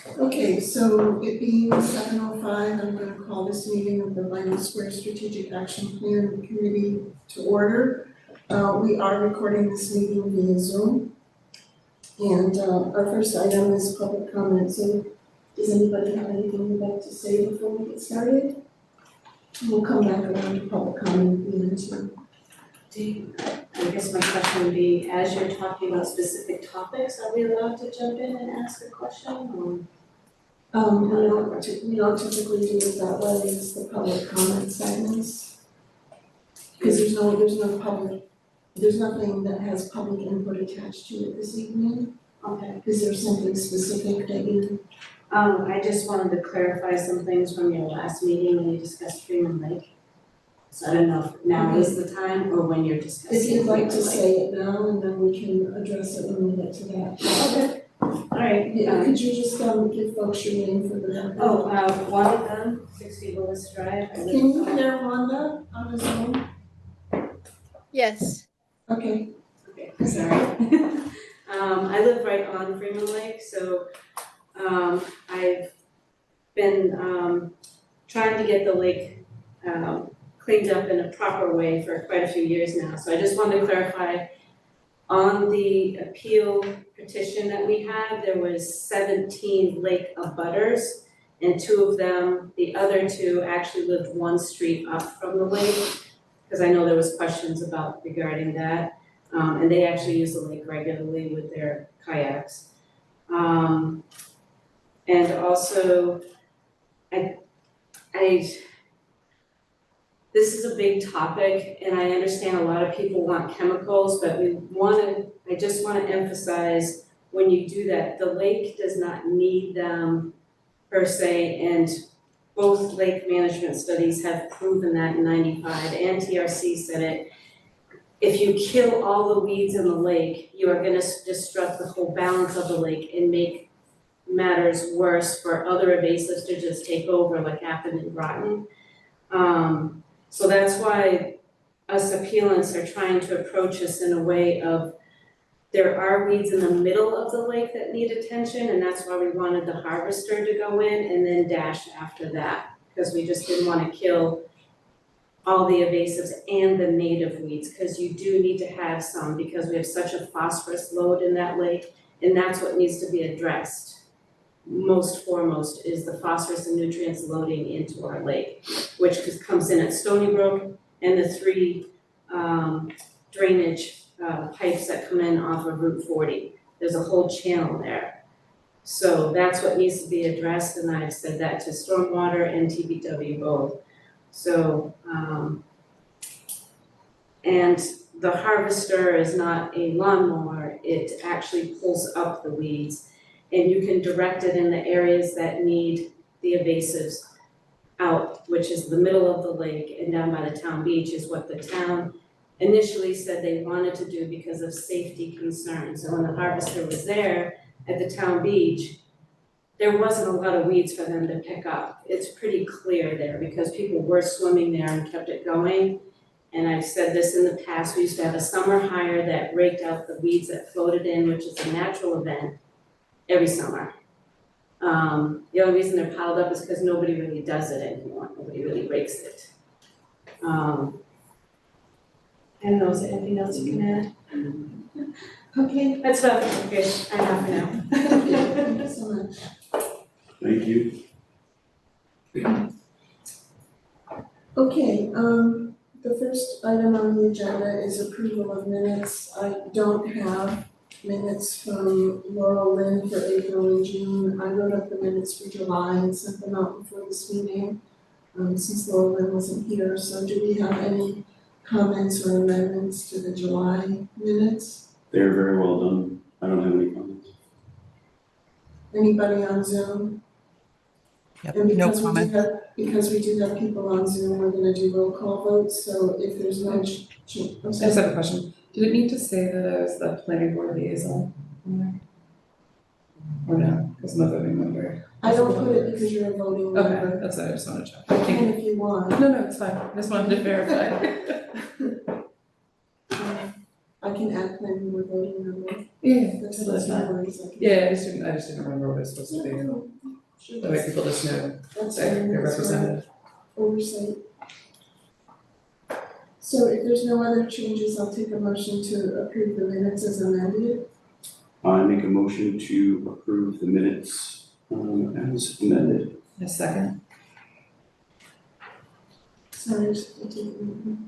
Okay, so it being 7:05, I'm going to call this meeting of the Vinal Square Strategic Action Plan Committee to order. We are recording this meeting via Zoom. And our first item is public comment. So does anybody have anything they'd like to say before we get started? We'll come back around to public comment at the end too. I guess my question would be, as you're talking about specific topics, are we allowed to jump in and ask a question or? We don't typically do it that way, it's the public comment segments. Because there's no public, there's nothing that has public input attached to it this evening. Okay. Is there something specific that you? I just wanted to clarify some things from your last meeting when you discussed Freeman Lake. So I don't know if now is the time or when you're discussing. If you'd like to Freeman Lake. say it now, and then we can address it when we get to that. Okay. All right. Could you just give folks your name for the record? Wanda Dunn, 60 Willis Drive. Can you hear Wanda on the Zoom? Yes. Okay. Okay, sorry. I live right on Freeman Lake, so I've been trying to get the lake cleaned up in a proper way for quite a few years now. So I just wanted to clarify, on the appeal petition that we had, there was 17 lake abutters, and 2 of them, the other 2 actually lived 1 street up from the lake, because I know there was questions regarding that. And they actually use the lake regularly with their kayaks. And also, this is a big topic, and I understand a lot of people want chemicals, but I just want to emphasize, when you do that, the lake does not need them per se, and both lake management studies have proven that in '95, and TRC said it. If you kill all the weeds in the lake, you are going to disrupt the whole balance of the lake and make matters worse for other invasives to just take over, like happened in Groton. So that's why us appellants are trying to approach this in a way of, there are weeds in the middle of the lake that need attention, and that's why we wanted the harvester to go in and then dash after that, because we just didn't want to kill all the invasives and the native weeds, because you do need to have some, because we have such a phosphorus load in that lake, and that's what needs to be addressed. Most foremost is the phosphorus and nutrients loading into our lake, which comes in at Stony Brook and the 3 drainage pipes that come in off of Route 40. There's a whole channel there. So that's what needs to be addressed, and I've said that to Stormwater and TBW both. So, and the harvester is not a lawnmower, it actually pulls up the weeds, and you can direct it in the areas that need the invasives out, which is the middle of the lake and down by the town beach, is what the town initially said they wanted to do because of safety concerns. And when the harvester was there at the town beach, there wasn't a lot of weeds for them to pick up. It's pretty clear there because people were swimming there and kept it going. And I've said this in the past, we used to have a summer hire that raked out the weeds that floated in, which is a natural event, every summer. The only reason they're piled up is because nobody really does it anymore. Nobody really rakes it. I don't know, is there anything else you can add? Okay. That's about it. Okay, I'm off for now. Thank you so much. Thank you. Okay, the first item on the agenda is approval of minutes. I don't have minutes from Laurel Lynn for April and June. I wrote up the minutes for July and sent them out before this meeting, since Laurel Lynn wasn't here. So do we have any comments or amendments to the July minutes? They're very well done. I don't have any comments. Anybody on Zoom? Yep, And no because comment. because we do have people on Zoom, we're gonna do roll call votes, so if there's no I'm I sorry. just have a question. Did it need to say that I was the planning board liaison? Or no, because I'm a voting member? I don't put it because you're a voting Okay, member. that's what I just wanted to check. I Thank can you. if you want. No, it's fine. I just wanted to verify. I I can add planning board voting member. Yeah, That's totally no fine. worries, I can- Yeah, I just didn't remember what it was supposed to be. Sure, That way people just know that's they're fine, that's fine. represented. Oversight. So if there's no other changes, I'll take a motion to approve the minutes as amended. I make a motion to approve the minutes as amended. A second. Sorry, just to take a minute.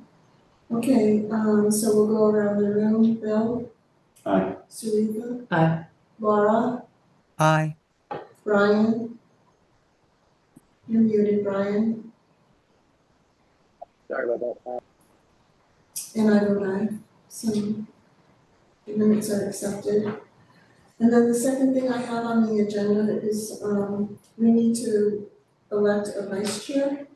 Okay, so we'll go around the room. Bill? Aye. Sarita? Aye. Laura? Aye. Brian? You're muted, Brian. Sorry about that. And I vote aye. So the minutes are accepted. And then the second thing I have on the agenda is, we need to elect a vice chair.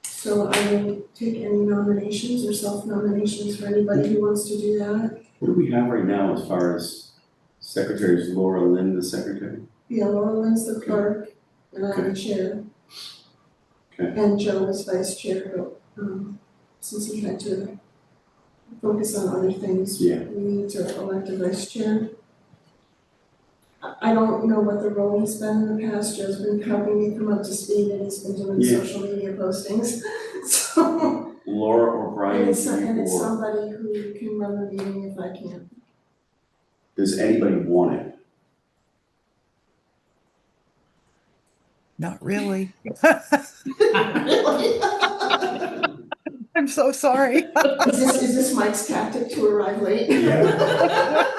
So I will take any nominations or self-nominations for anybody who wants to do that. What do we have right now as far as secretaries? Laura Lynn, the secretary? Yeah, Laura Lynn's the clerk, and I'm the chair. Okay. And Joe is vice chair, but, since he had to focus on other things, Yeah. we need to elect a vice chair. I don't know what the role has been in the past. Joe's been helping me come up to speed, and he's been doing Yeah. social media postings. So, Laura or Brian, and it's or somebody who can run the meeting if I can't. does anybody want it? Not really. Really? I'm so sorry. Is this Mike's tactic to arrive late? Yeah.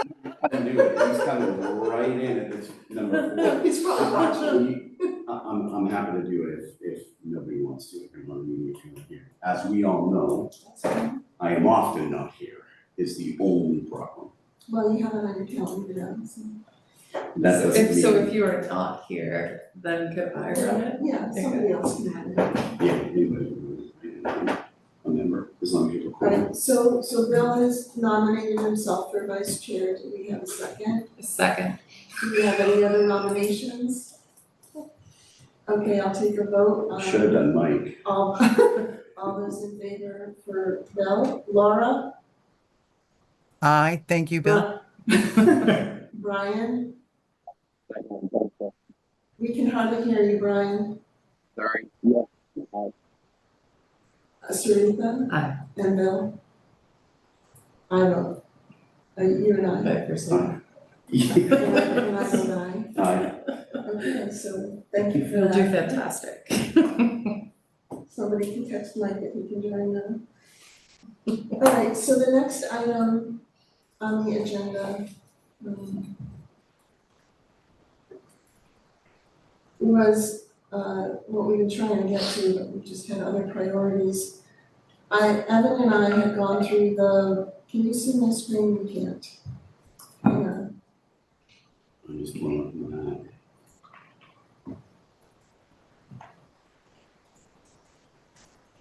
I knew it. He's coming right in at this number 4. He's probably watching. I'm happy to do it if nobody wants to. If you want to meet if you're not here. As we all know, I am often not here. Is the only problem. Well, you have it on your calendar now, so. That So doesn't if, mean. so if you are not here, then could I run it? Yeah, somebody else can have it. Yeah, anybody, a member, as long as you're recording. Right, so Bill has nominated himself for vice chair. Do we have a second? A second. Do we have any other nominations? Okay, I'll take a vote. Should have done Mike. All those in favor for Bill? Laura? Aye, thank you, Bill. Brian? We can hardly hear you, Brian. Sorry. Yeah. Sarita? Aye. And Bill? I vote. You and I. But for some, And I vote aye. Aye. Okay, so thank you for you'll do that. fantastic. Somebody can text Mike if he can join them. All right, so the next item on the agenda was what we've been trying to get to, but we just had other priorities. Evan and I had gone through can you see my screen? You can't. Hang on. I'm just blowing up my.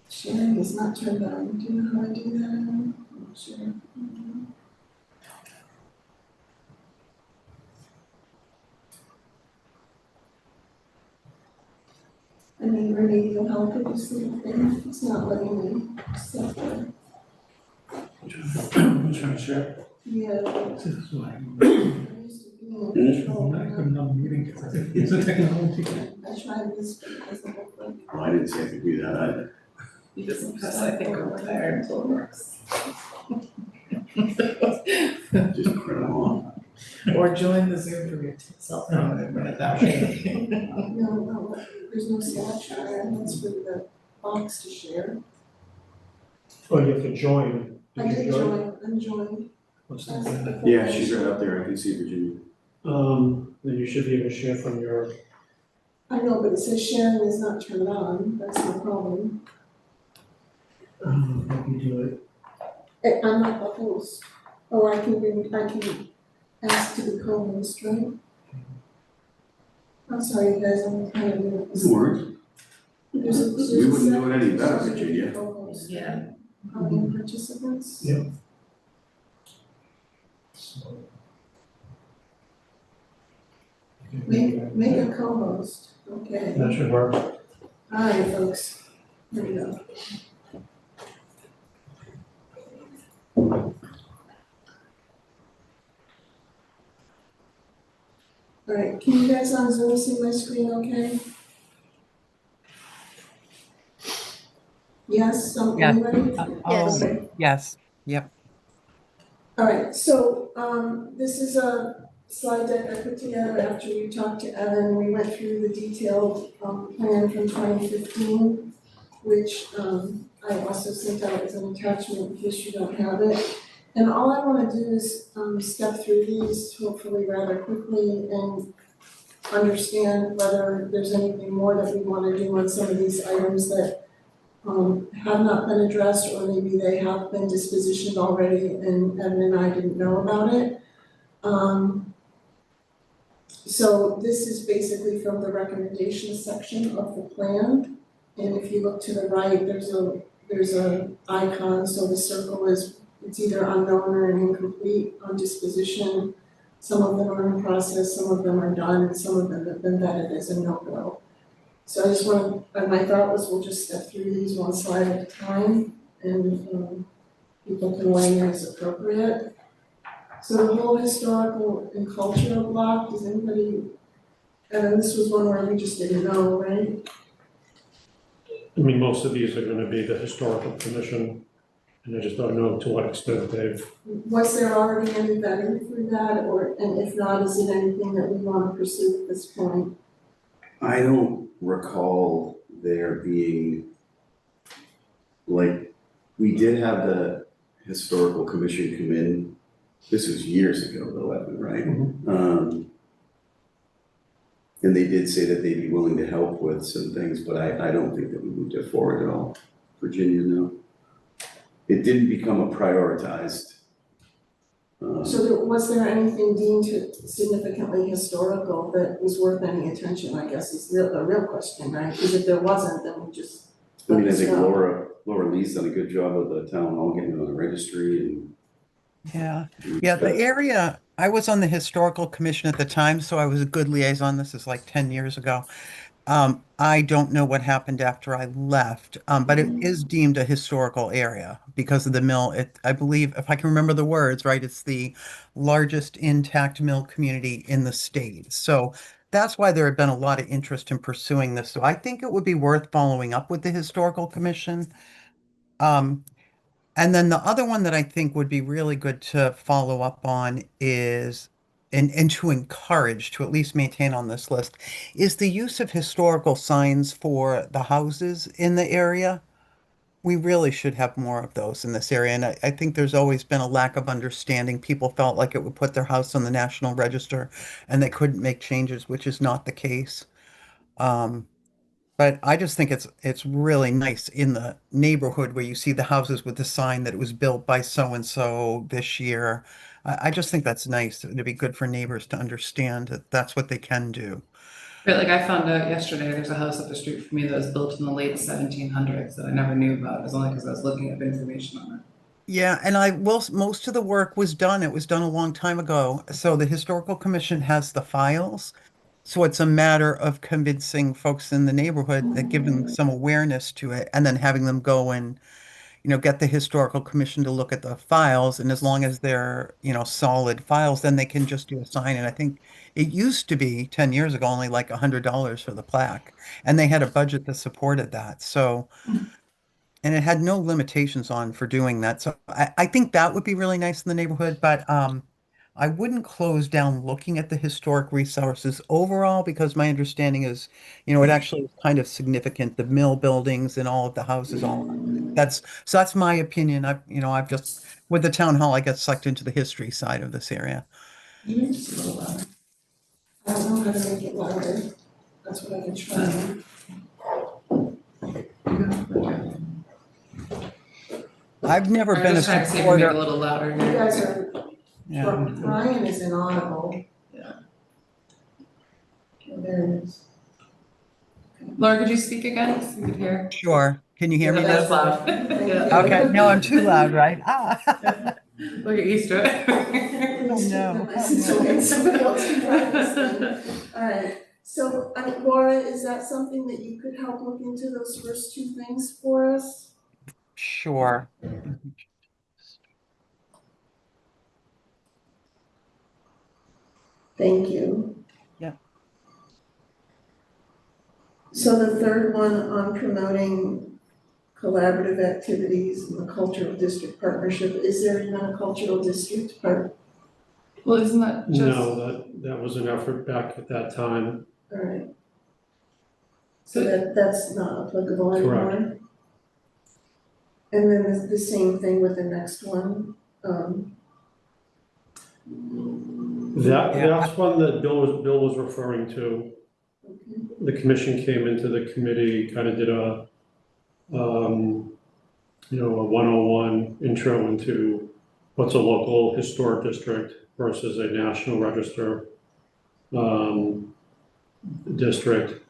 Sharing is not turned on. Do you know how I do that? I'm not sure. I mean, Renee, you'll help with this little thing. It's not letting me set the, I'm trying to share. yeah. This is why I used to be in control. I couldn't have a meeting because it's a technology. I tried this, but it doesn't look like. Oh, I didn't say I could do that either. You just press, I think, over there until it works. Just print them on. Or join the Zoom from your cell phone and run it that way. No, there's no slide share. That's for the box to share. Oh, you have to join. I did join, I'm joined. What's that? Yeah, she's right up there. I can see Virginia. Then you should be able to share from your, I know, but it says sharing is not turned on. That's the problem. how can you do it? I'm not the host. Oh, I can ask to be co-host, right? I'm sorry, you guys, I'm kind of new at this. Doesn't work. There's a We wouldn't do it any section better, that says Virginia. co-host. Yeah. How many participants? Yeah. So. Make a co-host, okay. That should work. All right, folks, here we go. All right, can you guys on Zoom see my screen okay? Yes, Yeah. anybody? Oh, Okay. yes. Yep. All right, so, this is a slide deck I put together after we talked to Evan. We went through the detailed, plan from 2015, which, I also sent out as an attachment in case you don't have it. And all I wanna do is, step through these hopefully rather quickly and understand whether there's anything more that we wanna do on some of these items that have not been addressed, or maybe they have been dispositioned already and Evan and I didn't know about it. So this is basically from the recommendations section of the plan. And if you look to the right, there's a icon, so the circle it's either unknown or incomplete on disposition. Some of them are in process, some of them are done, and some of them have been vetted as a no-go. So I just my thought was we'll just step through these one slide at a time, and people can weigh in as appropriate. So the whole historical and cultural block, does anybody, and this was one where we just didn't know, right? I mean, most of these are gonna be the historical commission, and I just don't know to what extent they've, Was there already any vetting through that, and if not, is it anything that we want to pursue at this point? I don't recall there being, like, we did have the historical commission come in, this was years ago though, Evan, right? And they did say that they'd be willing to help with some things, but I don't think that we moved it forward at all. Virginia, no. It didn't become a prioritized. So was there anything deemed significantly historical that was worth any attention, I guess is the real question, right? Because if there wasn't, then we just I mean, I let this think go. Laura Lee's done a good job of the town hall getting it on the registry and. Yeah. Yeah. The area, I was on the historical commission at the time, so I was a good liaison. This is like 10 years ago. I don't know what happened after I left, but it is deemed a historical area because of the mill. I believe, if I can remember the words, right, it's the largest intact mill community in the state. So that's why there had been a lot of interest in pursuing this. So I think it would be worth following up with the historical commission. Um, and then the other one that I think would be really good to follow up on is, and to encourage, to at least maintain on this list, is the use of historical signs for the houses in the area. We really should have more of those in this area. And I think there's always been a lack of understanding. People felt like it would put their house on the National Register and they couldn't make changes, which is not the case. Um, but I just think it's really nice in the neighborhood where you see the houses with the sign that it was built by so and so this year. I just think that's nice. It'd be good for neighbors to understand that that's what they can do. Right, like I found out yesterday, there's a house up the street from me that was built in the late 1700s that I never knew about. It was only because I was looking up information on it. Yeah, and I will, most of the work was done. It was done a long time ago. So the Historical Commission has the files. So it's a matter of convincing folks in the neighborhood that giving some awareness to it and then having them go and get the historical commission to look at the files, and as long as they're, solid files, then they can just do a sign. And I think it used to be 10 years ago only like $100 for the plaque, and they had a budget that supported that. So, and it had no limitations on for doing that. So I think that would be really nice in the neighborhood, but I wouldn't close down looking at the historic resources overall because my understanding is, it actually is kind of significant, the mill buildings and all of the houses all around it. That's my opinion. I've just with the town hall, I get sucked into the history side of this area. Just a little louder. I don't know how to make it louder, that's what I can try. I've never I'm been a just trying to see if we make it a supporter. little louder You here. guys are, Yeah. Ryan is inaudible. Yeah. There it is. Laura, could you speak again so we could hear? Sure. Can you hear me That's now? loud. Thank Yeah. Okay. No, I'm too loud, right? Ah. We'll get used to it. Please keep no. it nice and so when somebody else can drive this thing. Alright, so, Laura, is that something that you could help look into those first two things for us? Sure. Thank you. So the third one on promoting collaborative activities in the cultural district partnership, is there even a cultural district part? Well, isn't that just? No, that was an effort back at that time. All right. So that's not applicable anymore? Correct. And then the same thing with the next one, That's one that Bill was referring to. okay. The commission came into the committee, kind of did a, a 101 intro into what's a local historic district versus a national register district.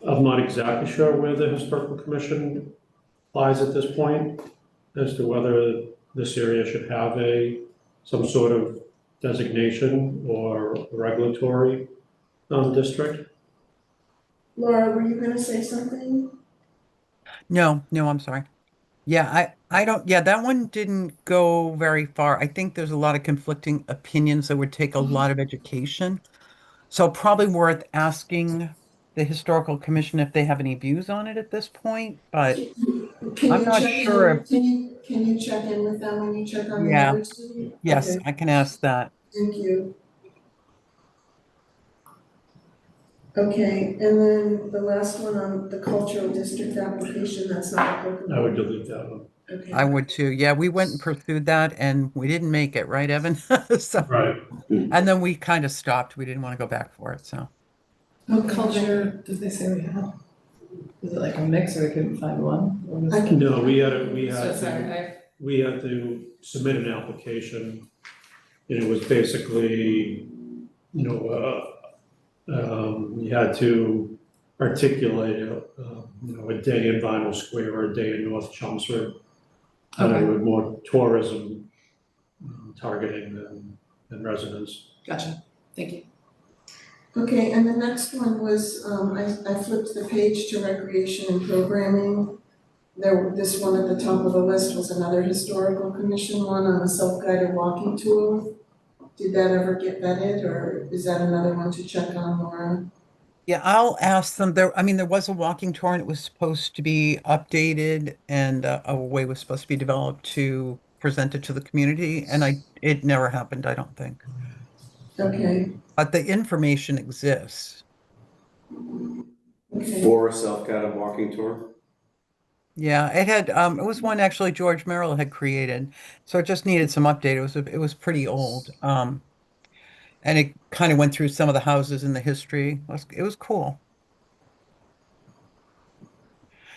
I'm not exactly sure where the historical commission lies at this point as to whether this area should have some sort of designation or regulatory district. Laura, were you gonna say something? No, I'm sorry. Yeah, I don't, yeah, that one didn't go very far. I think there's a lot of conflicting opinions that would take a lot of education. So probably worth asking the historical commission if they have any views on it at this point, but Can I'm you not check sure in, if, can you check in with them when you check on the yeah, other two? yes, Okay, I can ask that. thank you. Okay, and then the last one on the cultural district application, that's not applicable. I would delete that one. Okay. I would too. Yeah, we went and pursued that and we didn't make it, right, Evan? So, Right. and then we kind of stopped. We didn't want to go back for it, so. What culture did they say we had? Is it like a mix or we couldn't find one? Or was it- No, Sorry, we had to submit an application. And it was basically, you had to articulate, a day in Vinyl Square or a day in North Chelmsford. Okay. With more tourism targeting than residents. Gotcha, thank you. Okay, and the next one was, I flipped the page to recreation and programming. This one at the top of the list was another historical commission one on a self-guided walking tour. Did that ever get vetted, or is that another one to check on, Laura? Yeah, I'll ask them. There was a walking tour and it was supposed to be updated and a way was supposed to be developed to present it to the community. And it never happened, I don't think. Okay, But the information exists. okay. For a self-guided walking tour? Yeah, it was one actually George Merrill had created. So it just needed some update. It was pretty old. And it kind of went through some of the houses in the history. It was cool.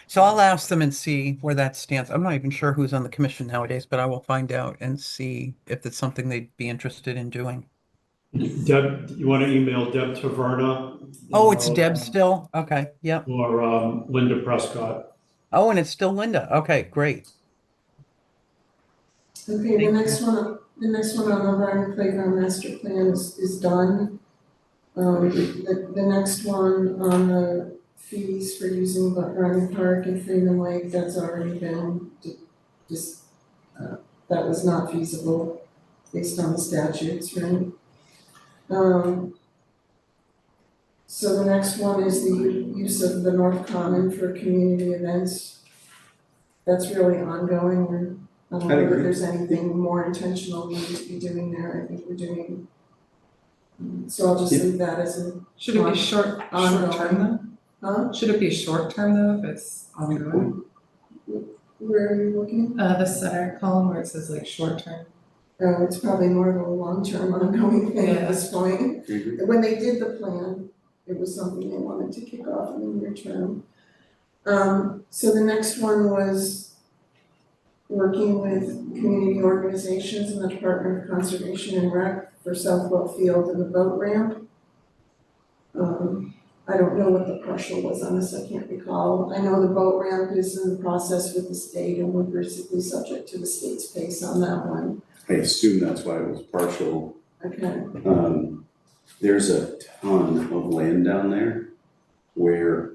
So I'll ask them and see where that stands. I'm not even sure who's on the commission nowadays, but I will find out and see if it's something they'd be interested in doing. Deb, you want to email Deb Taverna? Oh, it's Deb still? Okay, yep. Or Linda Prescott. Oh, and it's still Linda. Okay, great. Okay, the next one on the Ryan Playground Master Plan is done. The next one on the fees for using Ryan Park and Freeman Lake, that's already been that was not feasible based on the statutes, right? So the next one is the use of the North Common for community events. That's really ongoing. I don't know if there's anything more intentional we need to be doing there. I think we're doing. So I'll just leave that as a. Should it be short term though? Huh? Should it be short term though if it's ongoing? Where are you looking? The center column where it says like short term. Oh, it's probably more of a long-term ongoing thing at this point. Mhm. When they did the plan, it was something they wanted to kick off in the near term. So the next one was working with community organizations and the Department of Conservation and Rec for Southwell Field and the boat ramp. I don't know what the partial was on this, I can't recall. I know the boat ramp is in the process with the state and we're basically subject to the state's pace on that one. I assume that's why it was partial. Okay, There's a ton of land down there where,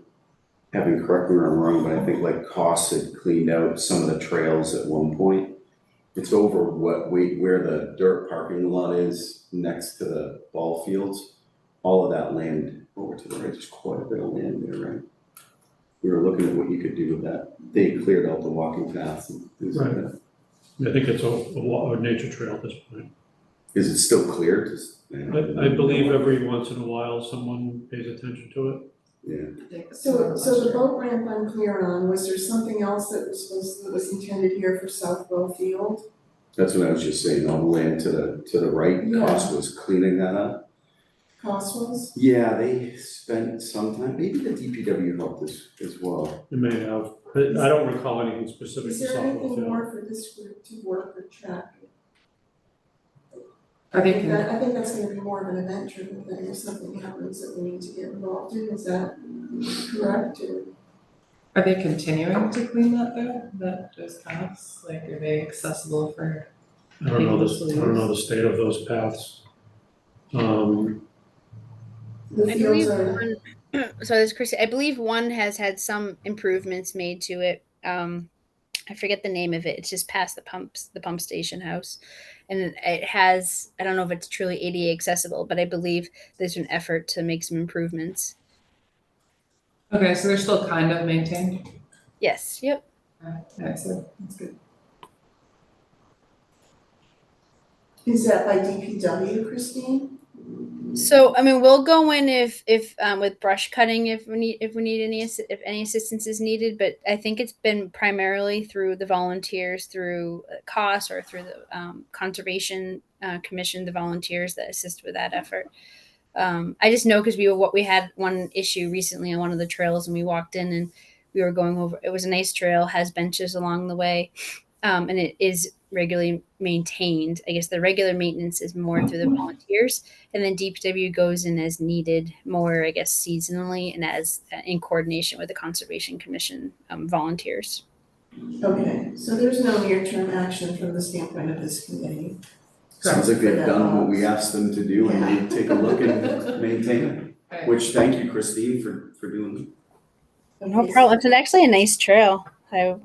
Evan, correct me if I'm wrong, but I think like Cost had cleaned out some of the trails at one point. It's over where the dirt parking lot is next to the ball fields. All of that land over to the right, there's quite a bit of land there, right? We were looking at what you could do with that. They cleared out the walking paths and things like that. I think it's a nature trail at this point. Is it still cleared? I believe every once in a while someone pays attention to it. Yeah. So the boat ramp I'm clear on, was there something else that was intended here for South Bow Field? That's what I was just saying, all the land to the right, Yeah. cost was cleaning that up. Cost was? Yeah, they spent some time, maybe the DPW helped as well. It may have, but I don't recall anything specific Is to there South anything Bowfield. more for this group to work or track? I think, I think that's gonna be more of an event-driven thing, if something happens that we need to get involved in, is that correct? Or- are they continuing to clean that though, those paths, like are they accessible for? I don't know the state of those paths. The I fields believe are, one, so this is Chrissy, I believe one has had some improvements made to it. I forget the name of it. It's just past the pump station house. And it has, I don't know if it's truly ADA accessible, but I believe there's an effort to make some improvements. Okay, so they're still kind of maintained? Yes, yep. Yeah, so that's good. is that by DPW, Christine? So I mean, we'll go in if with brush cutting if we need if any assistance is needed. But I think it's been primarily through the volunteers, through COS or through the conservation commission, the volunteers that assist with that effort. I just know because we had one issue recently on one of the trails, and we walked in and we were going over. It was a nice trail, has benches along the way, and it is regularly maintained. I guess the regular maintenance is more through the volunteers, and then DPW goes in as needed, more I guess seasonally, and as in coordination with the Conservation Commission volunteers. Okay, so there's no near-term action from the standpoint of this committee. Sounds like they've For that done what box. we asked them to do and Yeah. they take a look and maintain it. Okay. Which, thank you, Christine, for doing that. No problem. It's actually a nice trail. I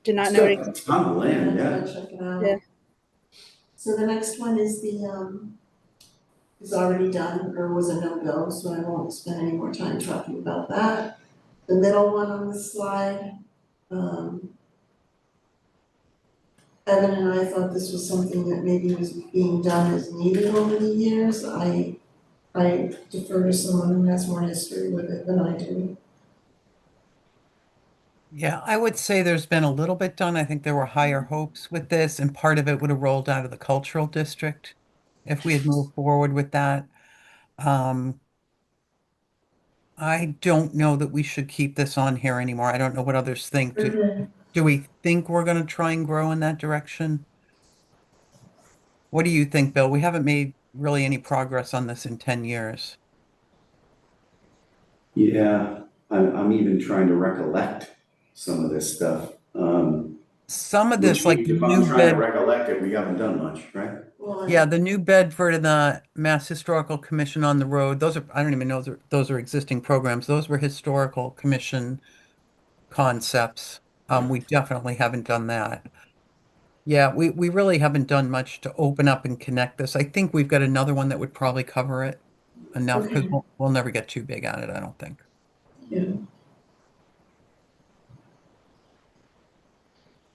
did not It's know got it. a ton of land, yeah. Check it out. Yeah. So the next one is is already done, or was a no-go, so I won't spend any more time talking about that. The middle one on the slide, Evan and I thought this was something that maybe was being done as needed over the years. I defer to someone who has more history with it than I do. Yeah, I would say there's been a little bit done. I think there were higher hopes with this, and part of it would have rolled out of the cultural district if we had moved forward with that. I don't know that we should keep this on here anymore. I don't know what others think. Do we think we're going to try and grow in that direction? What do you think, Bill? We haven't made really any progress on this in 10 years. Yeah, I'm even trying to recollect some of this stuff. Some of this, like the If I'm new trying to bed, recollect it, we haven't done much, right? Well, yeah, the New Bedford and the Mass Historical Commission on the Road, those are, I don't even know, those are existing programs. Those were historical commission concepts. We definitely haven't done that. Yeah, we really haven't done much to open up and connect this. I think we've got another one that would probably cover it enough because Okay. we'll never get too big on it, I don't think. yeah.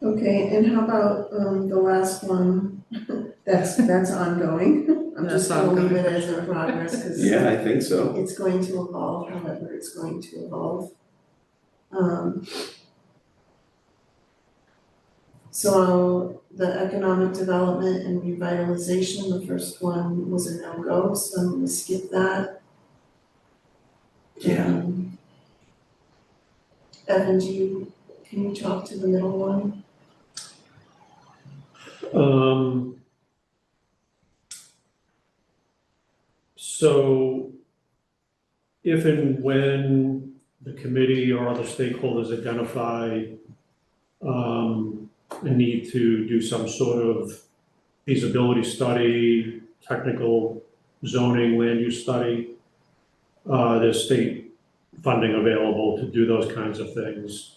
Okay, and how about the last one? That's ongoing. I'm just That's gonna leave it ongoing. as a progress because Yeah, I think so. it's going to evolve, however it's going to evolve. So the economic development and revitalization, the first one was a no-go, so I'm gonna skip that. Yeah. Evan, can you talk to the middle one? So if and when the committee or other stakeholders identify a need to do some sort of feasibility study, technical zoning, land use study, there's state funding available to do those kinds of things.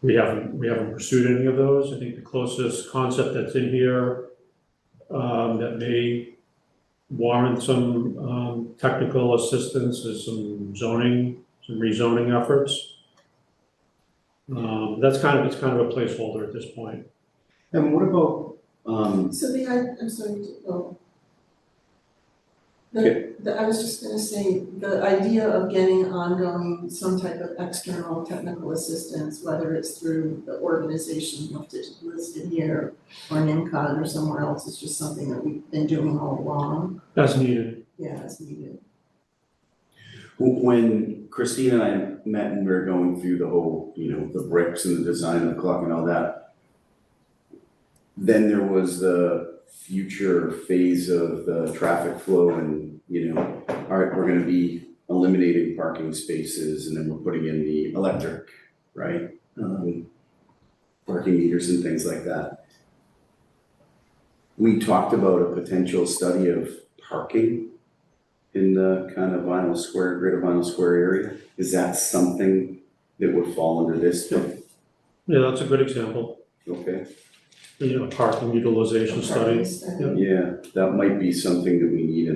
we haven't pursued any of those. I think the closest concept that's in here that may warrant some technical assistance is some rezoning efforts. It's kind of a placeholder at this point. And what about, So I'm sorry to go. Okay. I was just gonna say, the idea of getting ongoing, some type of external technical assistance, whether it's through the organization listed here or NIMCOG or somewhere else, is just something that we've been doing all along. As needed. Yeah, as needed. when Christina and I met and we were going through the whole, the bricks and the design of the clock and all that, then there was the future phase of the traffic flow and, all right, we're gonna be eliminating parking spaces and then we're putting in the electric, right? Parking meters and things like that. We talked about a potential study of parking in the kind of Greater Vinyl Square area. Is that something that would fall under this thing? Yeah, that's a good example. Okay. Parking utilization study. Yeah, that might be something that we need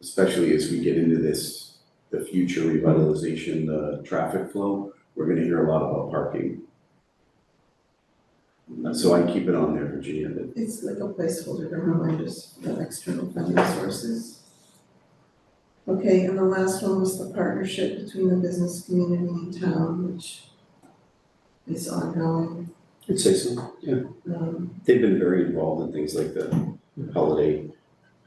especially as we get into the future revitalization, the traffic flow, we're gonna hear a lot about parking. So I keep it on there, Virginia. It's like a placeholder to remind us of external funding sources. Okay, and the last one was the partnership between the business community and town, which is ongoing. I'd say so, yeah. They've been very involved in things like the holiday.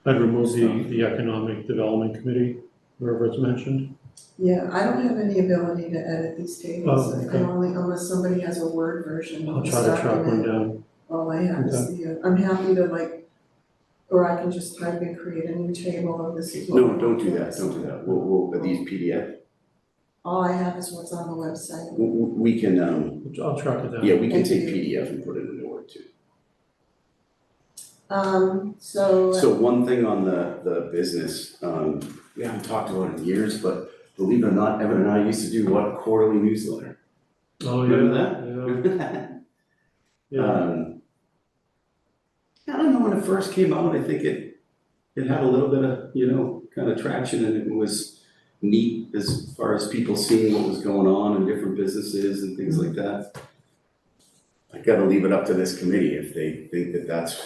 I'd remove the Economic Development Committee, wherever it's mentioned. Yeah, I don't have any ability to edit these tables. Oh, I okay. can only, unless somebody has a Word version I'll of this try to track one document. down. All I have is I'm happy to or I can just type and create a new table of this. is what No, I don't do want. that, don't do that. Are these PDF? All I have is what's on the website. We can, I'll track it down. yeah, we can Thank take you. PDF and put it into Word too. So So one thing on the business, we haven't talked about it in years, but believe it or not, Evan and I used to do quarterly newsletter. Oh, yeah. Remember that? Yeah. I don't know, when it first came out, I think it had a little bit of, kind of traction, and it was neat as far as people seeing what was going on in different businesses and things like that. I gotta leave it up to this committee if they think that that's,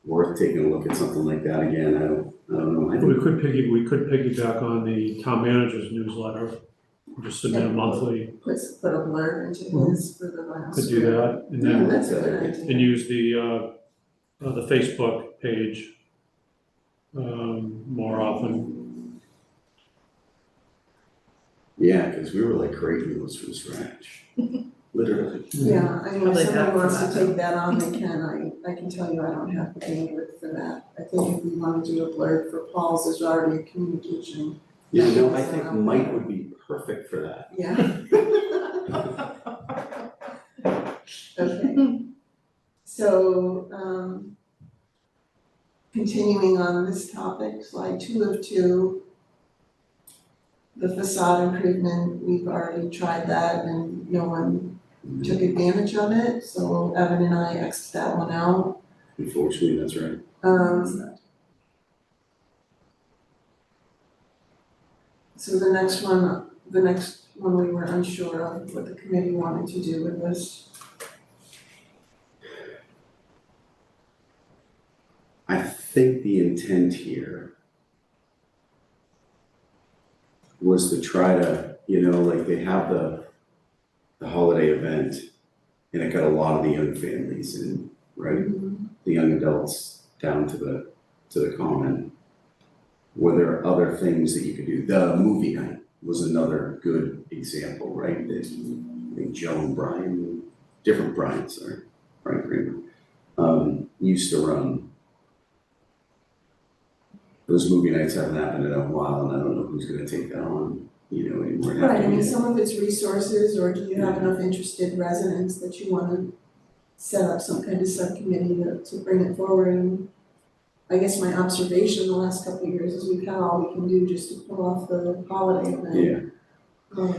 worth taking a look at something like that again. I don't know. I think We could piggyback on the town manager's newsletter, just submit a monthly, put a blurb into his for the vinyl could do square. that, and Yeah, then, that's a good idea. and use the Facebook page more often. Yeah, because we were like creating those from scratch, literally. Yeah, I mean, if Probably somebody that wants for to that. take that on, they can. I can tell you I don't have the bandwidth for that. I think if we want to do a blurb for Paul's, there's already a communication. Yeah, I think Mike would be perfect for that. Yeah. Okay. So, continuing on this topic, slide 2 of 2. The facade improvement, we've already tried that and no one took advantage of it, so Evan and I X'd that one out. Unfortunately, that's right. So the next one we were unsure of what the committee wanted to do with this. I think the intent here was to try to, they have the holiday event, and it got a lot of the young families in, right? The young adults down to the common. Were there other things that you could do? The movie night was another good example, right? That I think Joe and Brian, different Brian, sorry, Brian Kramer, used to run. Those movie nights haven't happened in a while, and I don't know who's gonna take that on, anymore. Right, I mean, some of it's resources, or do you have enough interested residents that you wanna set up some kind of subcommittee to bring it forward? And I guess my observation the last couple of years is we've had all we can do just to pull off the holiday event. Yeah.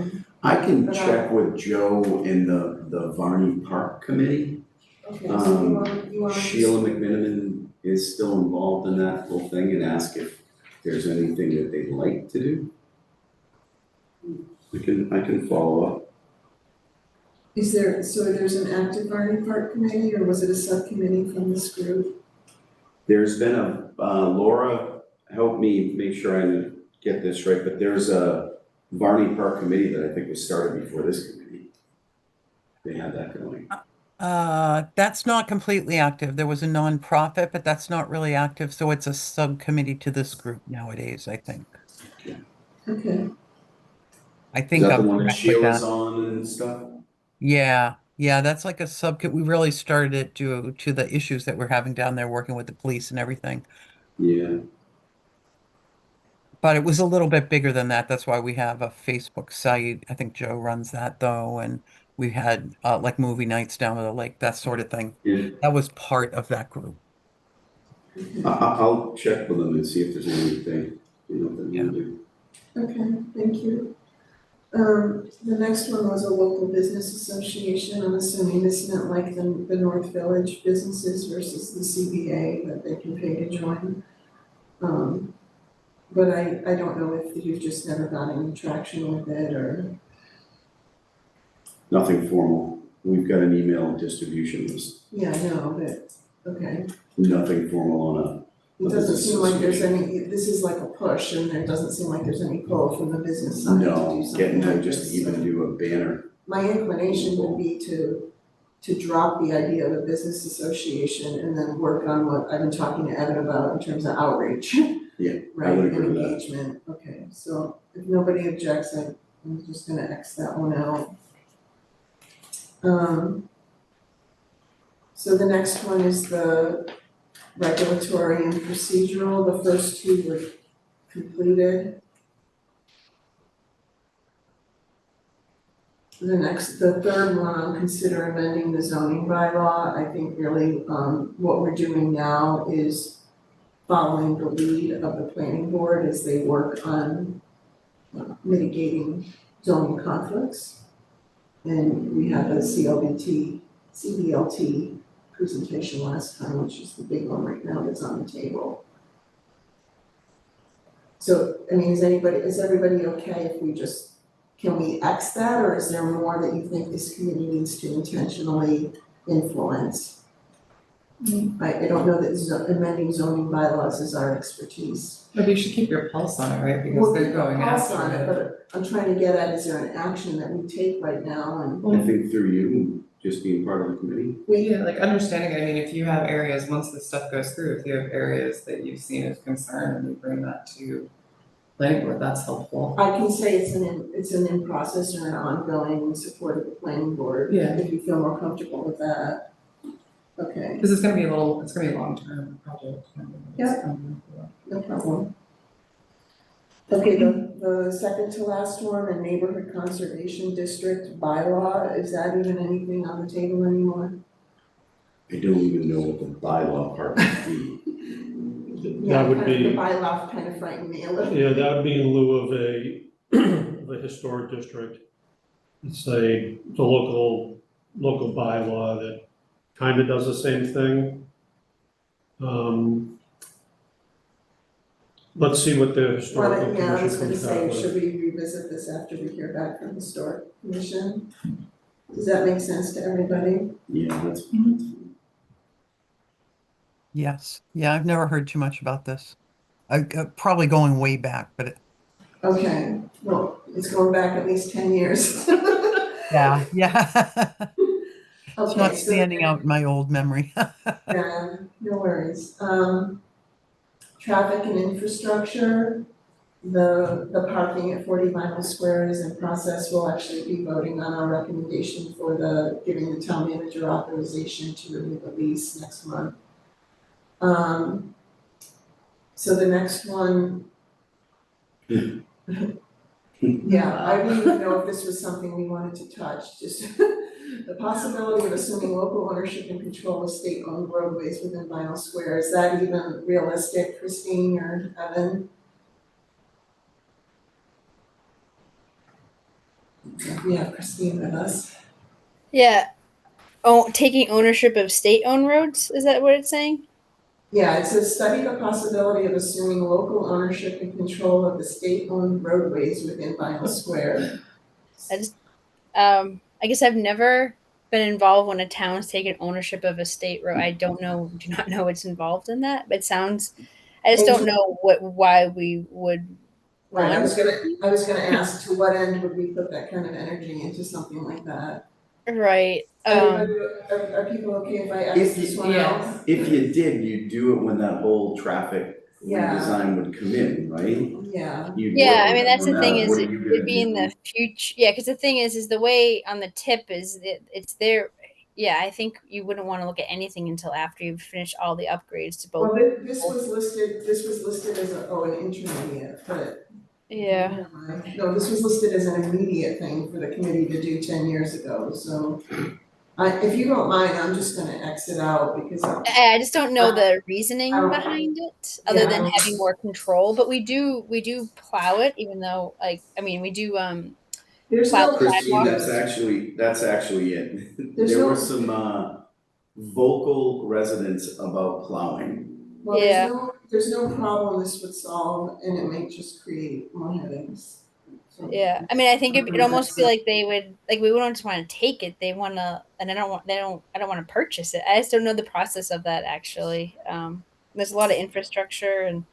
I can But check with Joe in the Varney Park Committee. Okay, so you want to Sheila McMiniman is still involved in that whole thing and ask if there's anything that they'd like to do. I can follow up. Is there, so there's an active Varney Park committee, or was it a subcommittee from this group? There's been Laura, help me make sure I get this right, but there's a Varney Park committee that I think was started before this committee. They had that going. That's not completely active. There was a nonprofit, but that's not really active. So it's a subcommittee to this group nowadays, I think. Okay, I Is think that the I'm one that correct with Sheila's that. on and stuff? Yeah, that's like a we really started it to the issues that we're having down there working with the police and everything. Yeah. But it was a little bit bigger than that. That's why we have a Facebook site. I think Joe runs that though, and we had like movie nights down at the lake, that sort of thing. Yeah. That was part of that group. I'll check with them and see if there's anything, that we can do. okay, thank you. The next one was a local business association. I'm assuming this meant like the North Village businesses versus the CBA that they can pay to join. But I don't know if you've just never got any traction with it or. Nothing formal. We've got an email distribution list. Yeah, I know, but, okay. Nothing formal on It doesn't seem like there's any, this is like a push and there doesn't seem like there's any pull from the business side to do no, something getting them like just this. to even do a banner. My inclination would be to drop the idea of a business association and then work on what I've been talking to Evan about in terms of outreach. Yeah, Right, I would and agree with that. engagement, okay, so if nobody objects, I'm just gonna X that one out. So the next one is the regulatory and procedural. The first two were completed. The third one, I'll consider amending the zoning bylaw. I think really, what we're doing now is following the lead of the planning board as they work on mitigating zoning conflicts. And we had a CBLT presentation last time, which is the big one right now that's on the table. So, I mean, is everybody okay if we can we X that, or is there more that you think this committee needs to intentionally influence? I don't know that amending zoning bylaws is our expertise. But you should keep your pulse on it, right? Because We'll they're keep a going pulse after on it, it. but I'm trying to get at, is there an action that we take right now? And I think through you, just being part of the committee. Yeah, like understanding, I mean, if you have areas, once this stuff goes through, if you have areas that you've seen as concern and you bring that to planning board, that's helpful. I can say it's an in process or an ongoing support of the planning board. Yeah. If you feel more comfortable with that. Okay, Because it's gonna be a long-term project. Yeah. no problem. Okay, the second to last one, the neighborhood conservation district bylaw, is that even anything on the table anymore? I don't even know what the bylaw part would be. Yeah, would kind of be- The bylaw kind of frightened me a little. Yeah, that would be in lieu of of a historic district. It's the local bylaw that kind of does the same thing. Let's see what the historical Yeah, I was commission gonna comes back say, with. should we revisit this after we hear back from historic commission? Does that make sense to everybody? Yeah, that's. Yes. Yeah, I've never heard too much about this. Probably going way back, but Okay, well, it's going back at least 10 years. yeah. It's Okay, not so standing out in my old memory. yeah, no worries. Traffic and infrastructure, the parking at 40 Vinyl Square is in process. We'll actually be voting on our recommendation for giving the town manager authorization to renew the lease next month. So the next one, yeah, I didn't even know if this was something we wanted to touch, just the possibility of assuming local ownership and control of state-owned roadways within Vinyl Square. Is that even realistic, Christine or Evan? We have Christine with us. Yeah. Oh, taking ownership of state-owned roads, is that what it's saying? Yeah, it says study the possibility of assuming local ownership and control of the state-owned roadways within Vinyl Square. I just I guess I've never been involved when a town's taken ownership of a state road. I do not know what's involved in that, but it sounds, I just don't know why we would Right, want. I was gonna ask, to what end would we put that kind of energy into something like that? Right. Are people okay if I X this one out? If you did, you'd do it when that whole traffic Yeah. redesign would come in, right? Yeah, You'd Yeah, work I with mean them that's on the thing that. is What are it you would gonna be in do? the future. Yeah, because the thing is the way on the tip is it's there. Yeah, I think you wouldn't want to look at anything until after you've finished all the upgrades to both. well, this was listed as an intermediate, but. Yeah. Never mind. No, this was listed as an immediate thing for the committee to do 10 years ago, so. If you don't mind, I'm just gonna exit out because I just don't know the I reasoning don't- behind it, yeah, other I than don't- having more control. But we do plow it, even though we do there's plow no. the Christine, sidewalks. that's actually it. There's There no- were some, vocal residents about plowing. Well, Yeah. there's no problem this would solve, and it may just create more headaches. So- Yeah, I mean, I think it almost feel like they would we wouldn't just want to take it. They want to, and I don't want to purchase it. I just don't know the process of that actually. There's a lot of infrastructure, and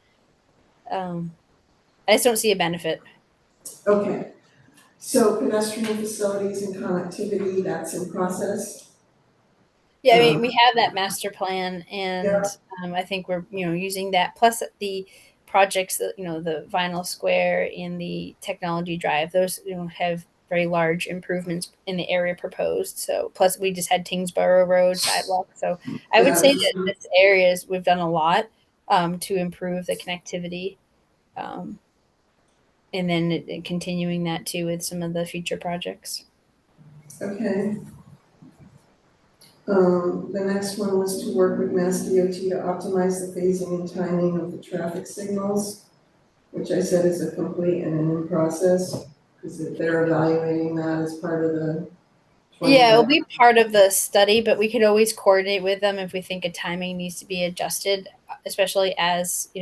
I just don't see a benefit. Okay, so pedestrian facilities and connectivity, that's in process? Yeah, I mean, we have that master plan, and Yeah. I think we're using that plus the projects that the Vinyl Square and the Technology Drive. Those have very large improvements in the area proposed. So plus we just had Tingsboro Road sidewalk. So I would say that this areas we've done a lot to improve the connectivity, and then continuing that too with some of the future projects. Okay. The next one was to work with Mass DOT to optimize the phasing and timing of the traffic signals, which I said is a complete and an in process, because if they're evaluating that as part of the. Yeah, it'll be part of the study, but we could always coordinate with them if we think a timing needs to be adjusted, especially as I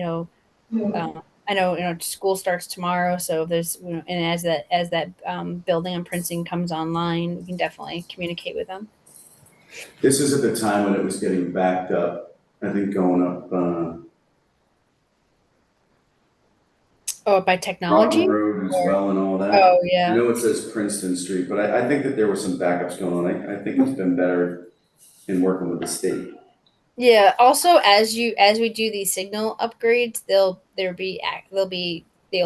know school starts tomorrow, so there's and as that building on Princeton comes online, we can definitely communicate with them. This is at the time when it was getting backed up, I think going up, Oh, by technology? Rotten Road as well and all that. Oh, I yeah. know it says Princeton Street, but I think that there were some backups going on. I think it's been better in working with the state. Yeah. Also, as we do these signal upgrades, they'll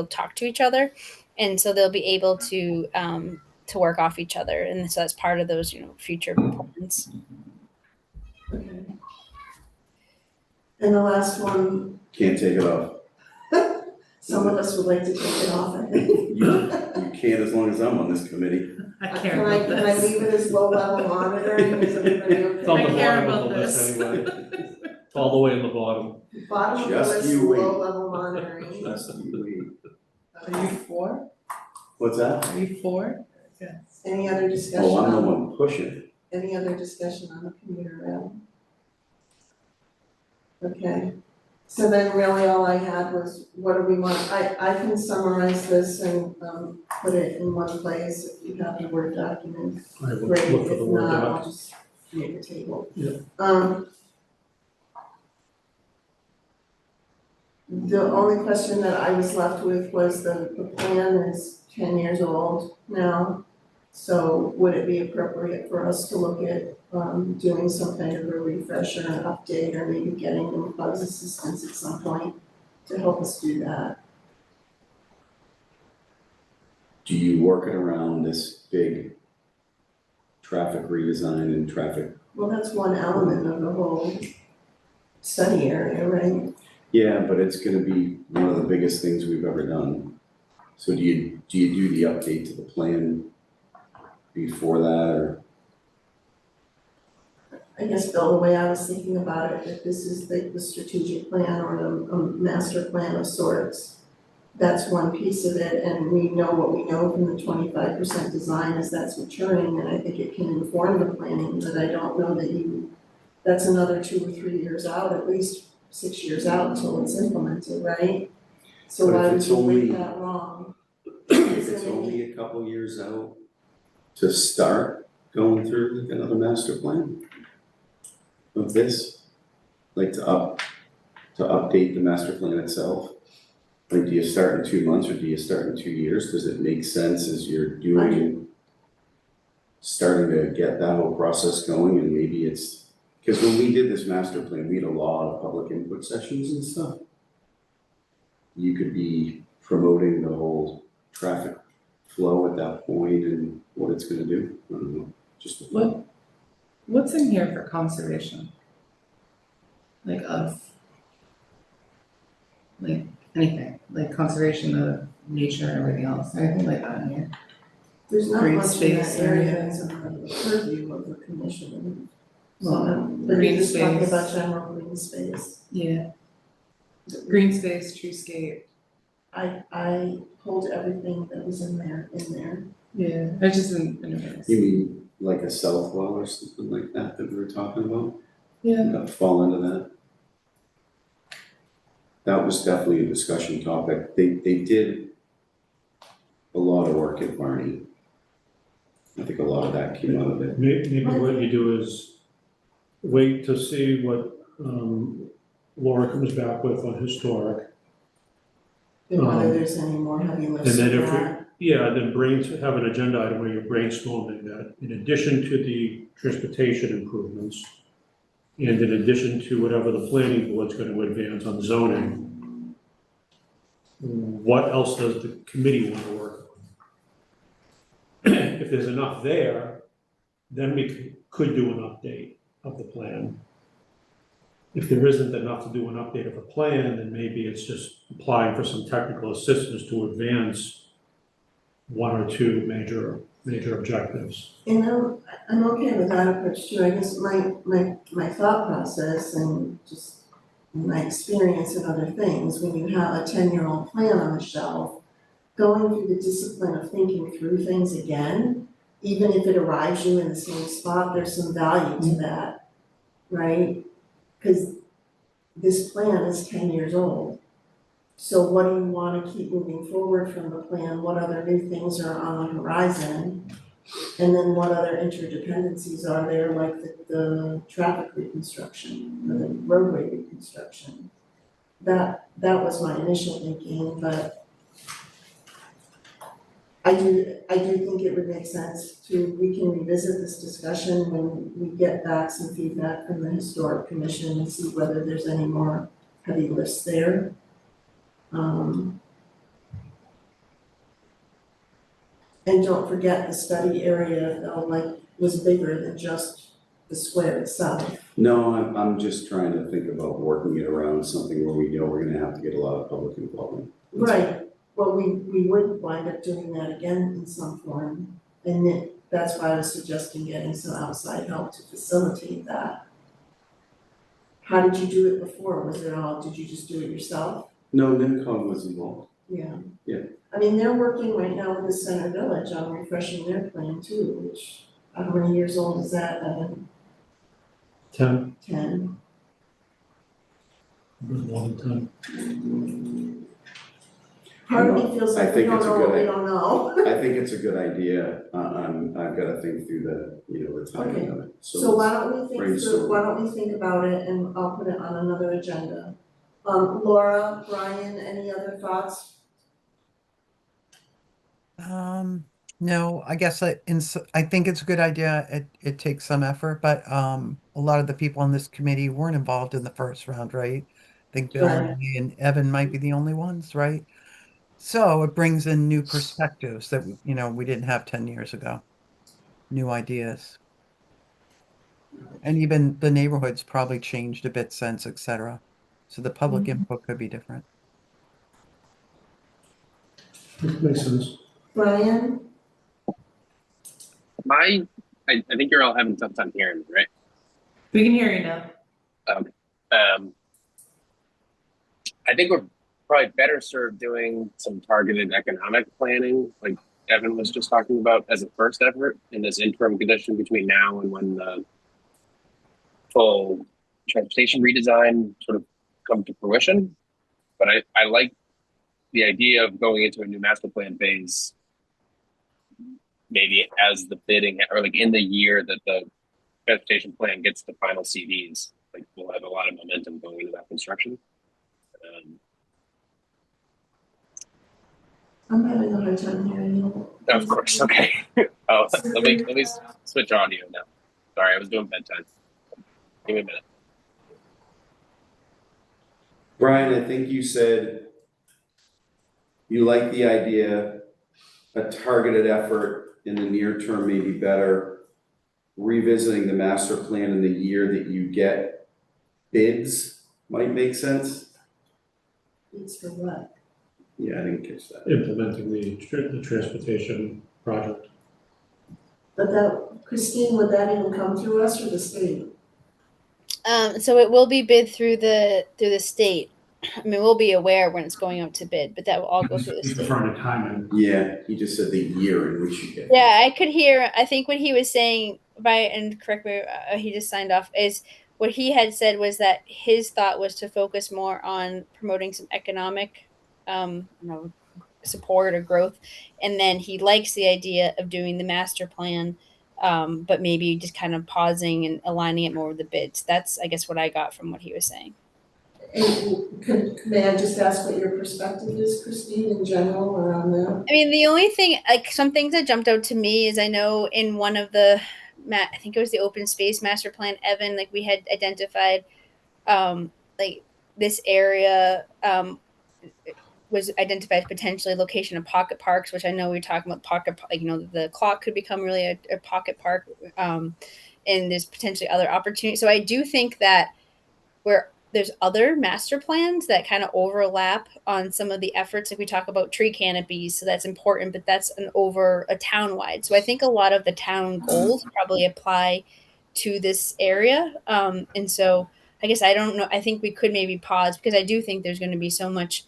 talk to each other, and so they'll be able to work off each other, and so that's part of those future plans. Okay. And the last one, Can't take it off. some of us would like to take it off, I think. You can't as long as I'm on this committee. I Can I leave it as low level monitoring, is everybody okay? It's on the I care bottom of the about list this. anyway. It's all the way in the bottom. Bottom of the Just list, you wait. low level monitoring. Just you wait. Are you for? What's that? Are you for? Any other discussion Oh, I'm the on, one pushing. any other discussion on the commuter rail? Okay, so then really all I had was, what do we want, I can summarize this and, put it in one place, if you have the Word document, I will great, look for if the word not, doc. I'll just make a table. Yeah. The only question that I was left with was the plan is 10 years old now. So would it be appropriate for us to look at, doing some kind of a refresh or an update, or maybe getting them funds assistance at some point to help us do that? Do you work it around this big traffic redesign and traffic? Well, that's one element of the whole study area, right? Yeah, but it's gonna be one of the biggest things we've ever done. So do you do the update to the plan before that, or? I guess, Bill, the way I was thinking about it, that this is the strategic plan or a master plan of sorts. that's one piece of it, and we know what we know from the 25% design as that's maturing, and I think it can inform the planning, but I don't know that that's another 2 or 3 years out, at least 6 years out until it's implemented, right? So But if why would it's you wait only- that long? If it's only a couple years out to start going through like another master plan of this, like to update the master plan itself. Like, do you start in 2 months or do you start in 2 years? Does it make sense as you're starting to get that whole process going? And maybe it's, because when we did this master plan, we had a lot of public input sessions and stuff. You could be promoting the whole traffic flow at that point and what it's gonna do. I don't know, just a thought. What's in here for conservation? Like anything, like conservation of nature and everything else, anything like that in here? There's not Green much in that space or area anything. that's under the purview of the commission. Well, But green you're just talking space. about general green space. Yeah. Green space, treescape. I pulled everything that was in there. Yeah, I just didn't. You mean like a south well or something like that we were talking about? Yeah. That fall into that? That was definitely a discussion topic. They did a lot of work at Barney. I think a lot of that came out of it. Maybe what you do is wait to see what Laura comes back with on historic. And whether there's any more heavy lifts And then in if that. then have an agenda item where you're brainstorming that in addition to the transportation improvements, and in addition to whatever the planning board's going to advance on zoning, what else does the committee want to work on? If there's enough there, then we could do an update of the plan. If there isn't enough to do an update of the plan, then maybe it's just applying for some technical assistance to advance one or two major objectives. And I'm okay with that approach too. I guess my thought process and just my experience and other things, when you have a 10-year-old plan on the shelf, going through the discipline of thinking through things again, even if it arrives you in the same spot, there's some value to that, right? Because this plan is 10 years old. So what do you want to keep moving forward from the plan? What other new things are on the horizon? And then what other interdependencies are there, like the traffic reconstruction or the roadway reconstruction? That was my initial thinking, but I do think it would make sense we can revisit this discussion when we get back some feedback from the Historic Commission and see whether there's any more heavy lifts there. And don't forget the study area though, was bigger than just the square itself. No, I'm just trying to think about working it around something where we know we're gonna have to get a lot of public involvement. Right, well, we would wind up doing that again in some form, and that's why I was suggesting getting some outside help to facilitate that. How did you do it before? Did you just do it yourself? No, NIMCOG was involved. Yeah. Yeah. I mean, they're working right now with the Center Village on refreshing their plan too, which, how many years old is that? 10, 10. more than 10. Part of me feels I like we think don't it's a know good what we idea. don't know. I think it's a good idea. I've gotta think through the timing of it. So why don't we brainstorm. think about it and I'll put it on another agenda. Laura, Brian, any other thoughts? No, I guess I think it's a good idea. It takes some effort, but a lot of the people on this committee weren't involved in the first round, right? I think Bill and me and Evan might be the only ones, right? So it brings in new perspectives that we didn't have 10 years ago. New ideas. And even the neighborhood's probably changed a bit since, et cetera. So the public input could be different. Makes sense. Brian? I think you're all having tough time hearing me, right? We can hear you now. I think we're probably better served doing some targeted economic planning, like Evan was just talking about, as a first effort in this interim condition between now and when the full transportation redesign sort of come to fruition. But I like the idea of going into a new master plan phase, maybe as the bidding, or like in the year that the transportation plan gets the final CDs, like we'll have a lot of momentum going into that construction. I'm having a hard time hearing you. Of course, okay. Oh, let me switch audio now. Sorry, I was doing bedtime. Give me a minute. Brian, I think you said you like the idea, a targeted effort in the near term may be better. Revisiting the master plan in the year that you get bids might make sense. It's for what? Yeah, I didn't catch that. Implementing the transportation project. But that, Christine, would that even come through us or the state? So it will be bid through the state. I mean, we'll be aware when it's going out to bid, but that will all go through the He's state. referring to timing. Yeah, he just said the year in which you get. Yeah, I could hear. I think what he was saying, and correct me, he just signed off. Is what he had said was that his thought was to focus more on promoting some economic, support or growth, and then he likes the idea of doing the master plan, but maybe just kind of pausing and aligning it more with the bids. That's, I guess, what I got from what he was saying. And may I just ask what your perspective is, Christine, in general around that? I mean, the only thing, like some things that jumped out to me is I know in one of the, I think it was the open space master plan, Evan, like we had identified, like this area was identified as potentially location of pocket parks, which I know we were talking about pocket, like, the clock could become really a pocket park, and there's potentially other opportunities. So I do think that there's other master plans that kind of overlap on some of the efforts. Like we talk about tree canopies, so that's important, but that's over a town wide. So I think a lot of the town goals probably apply to this area. And so I guess I don't know. I think we could maybe pause because I do think there's going to be so much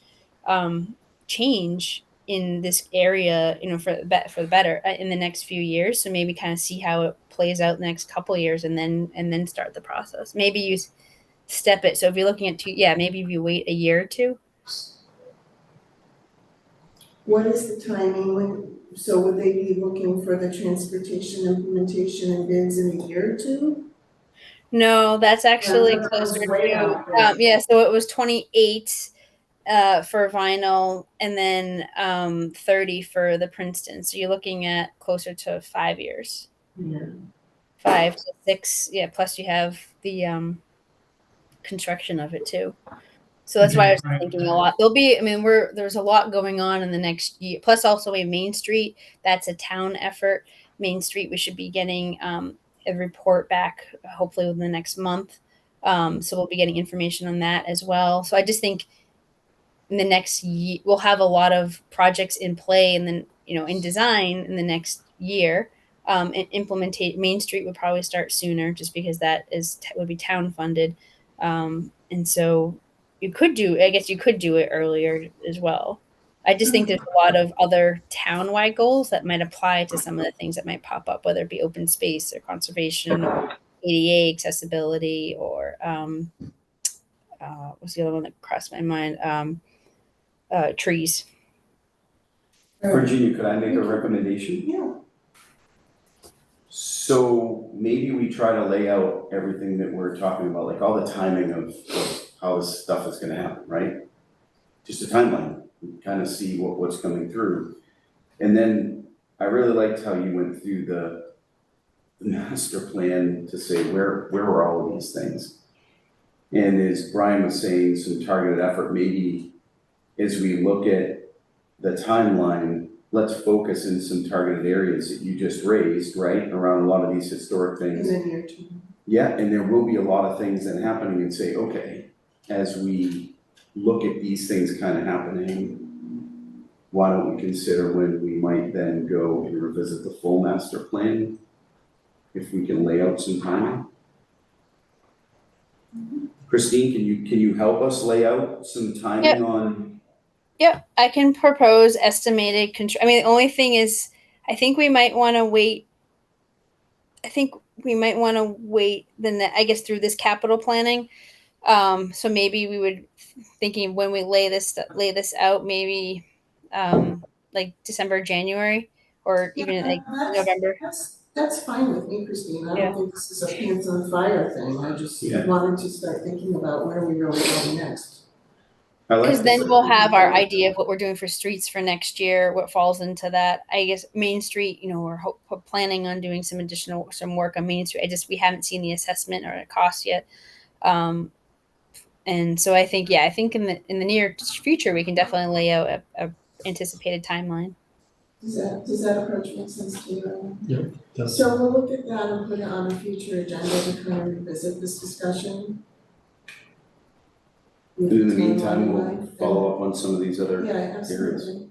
change in this area, for the better in the next few years. So maybe kind of see how it plays out the next couple of years, and then start the process. Maybe you step it. So if you're looking at maybe if you wait a year or two. What is the timing so would they be looking for the transportation implementation and bids in a year or two? No, that's actually That closer was way to, out there. so it was 28 for vinyl, and then 30 for the Princeton. So you're looking at closer to 5 years. Yeah. 5 to 6, plus you have the construction of it too. So that's why I was thinking a lot. There's a lot going on in the next year. Plus, also we have Main Street. That's a town effort. Main Street, we should be getting a report back hopefully within the next month. So we'll be getting information on that as well. So I just think in the next year we'll have a lot of projects in play, and then in design in the next year. And implementate Main Street would probably start sooner, just because that would be town funded. And so you could do it earlier as well. I just think there's a lot of other town-wide goals that might apply to some of the things that might pop up, whether it be open space or conservation or ADA accessibility or what's the other one that crossed my mind? Trees. Virginia, could I make a recommendation? Yeah. So maybe we try to lay out everything that we're talking about, like all the timing of how this stuff is gonna happen, right? Just a timeline, kind of see what's coming through. And then I really liked how you went through the master plan to say where were all of these things. And as Brian was saying, some targeted effort, maybe as we look at the timeline, let's focus in some targeted areas that you just raised, right? Around a lot of these historic things. In a year or two. Yeah, and there will be a lot of things that happening, and say, okay, as we look at these things kind of happening, why don't we consider when we might then go and revisit the full master plan, if we can lay out some timing? Christine, can you help us lay out some timing on Yep, I can propose estimated control. I mean, the only thing is, I think we might want to wait. I think we might want to wait I guess through this capital planning. So maybe we would thinking when we lay this out, maybe like December, January, or Yeah, even like November. that's fine with me, Christine. I Yeah. don't think this is a pants on fire thing. I just Yeah. wanted to start thinking about where we really go next. I like Because this. then we'll have our idea of what we're doing for streets for next year, what falls into that. I guess Main Street, we're planning on doing some work on Main Street. We haven't seen the assessment or the cost yet. And so I think in the near future we can definitely lay out a anticipated timeline. Does that approach make sense to you? That's- So we'll look at that and put it on a future agenda to kind of revisit this discussion. In the meantime, we'll follow up on some of these other Yeah, absolutely.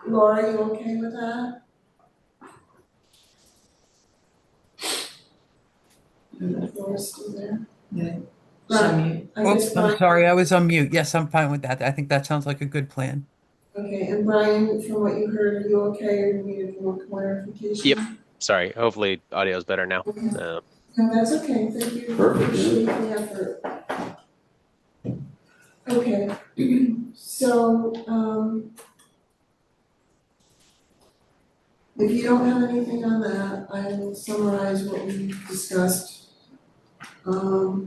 Laura, you okay with that? And Laura's still there? Yeah. Brian, I guess Oops, I'm Brian, sorry, I was on mute. Yes, I'm fine with that. I think that sounds like a good plan. okay, and Brian, from what you heard, are you okay, or you need any more clarification? Yep. Sorry, hopefully audio is better now. Okay. No, that's okay, thank you. Perfect. Appreciate the effort. Okay, so, if you don't have anything on that, I will summarize what we discussed. The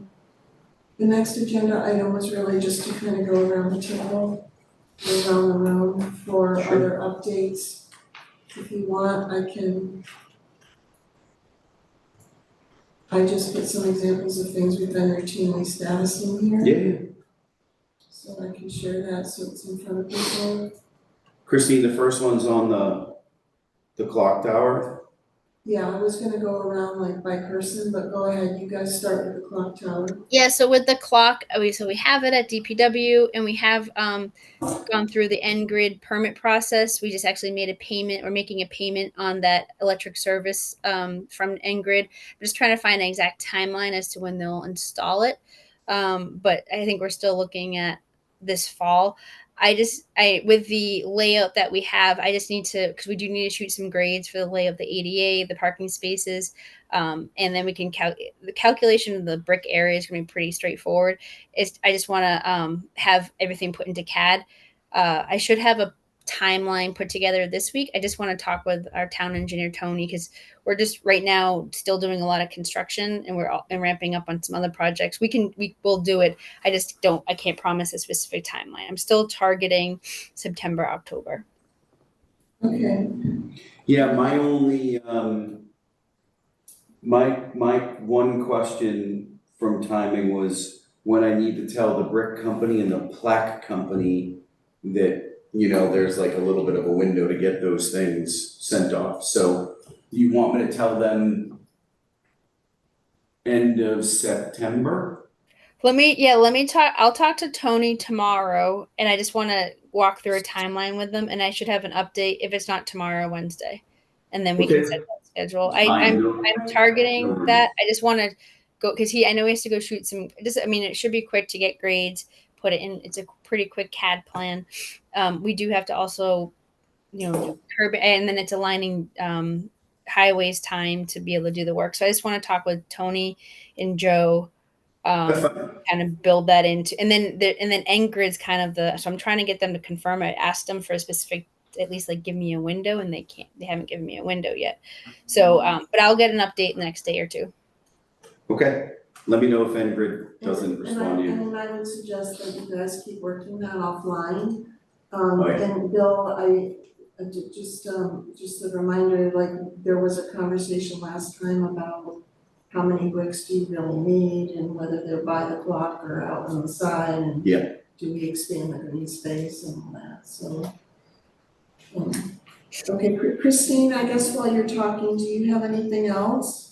next agenda item was really just to kind of go around the table, go around the room for Sure. other updates. If you want, I just put some examples of things we've been routinely statusing here. Yeah. So I can share that so it's in front of people. Christine, the first one's on the clock tower. Yeah, I was gonna go around like by person, but go ahead, you guys start with the clock tower. Yeah, so with the clock, we have it at DPW, and we have gone through the N-Grid permit process. We just actually made a payment. We're making a payment on that electric service from N-Grid. I'm just trying to find an exact timeline as to when they'll install it. But I think we're still looking at this fall. With the layout that we have, I just need to, because we do need to shoot some grades for the layout of the ADA, the parking spaces, and then we can the calculation of the brick area is going to be pretty straightforward. I just want to have everything put into CAD. I should have a timeline put together this week. I just want to talk with our town engineer Tony, because we're just right now still doing a lot of construction, and and ramping up on some other projects. We will do it. I can't promise a specific timeline. I'm still targeting September, October. Okay, Yeah, my only, my one question from timing was when I need to tell the brick company and the plaque company that, there's like a little bit of a window to get those things sent off. So you want me to tell them end of September? Let me talk. I'll talk to Tony tomorrow, and I just want to walk through a timeline with them, and I should have an update if it's not tomorrow, Wednesday, and then we can set that schedule. I'm targeting that. I just want to go because I know he has to go shoot some. It should be quick to get grades, put it in. It's a pretty quick CAD plan. We do have to also, do curb, and then it's aligning highways time to be able to do the work. So I just want to talk with Tony and Joe. Kind of build that into, and then N-Grid's kind of so I'm trying to get them to confirm. I asked them for a specific, at least like give me a window, and they haven't given me a window yet. So, but I'll get an update in the next day or two. Okay, let me know if N-Grid doesn't respond to you. And I would suggest that you guys keep working that offline. Right. And Bill, just a reminder, like there was a conversation last time about how many bricks do you really need and whether they're by the clock or out on the side, and Yeah. do we expand the green space and all that, so. Okay, Christine, I guess while you're talking, do you have anything else?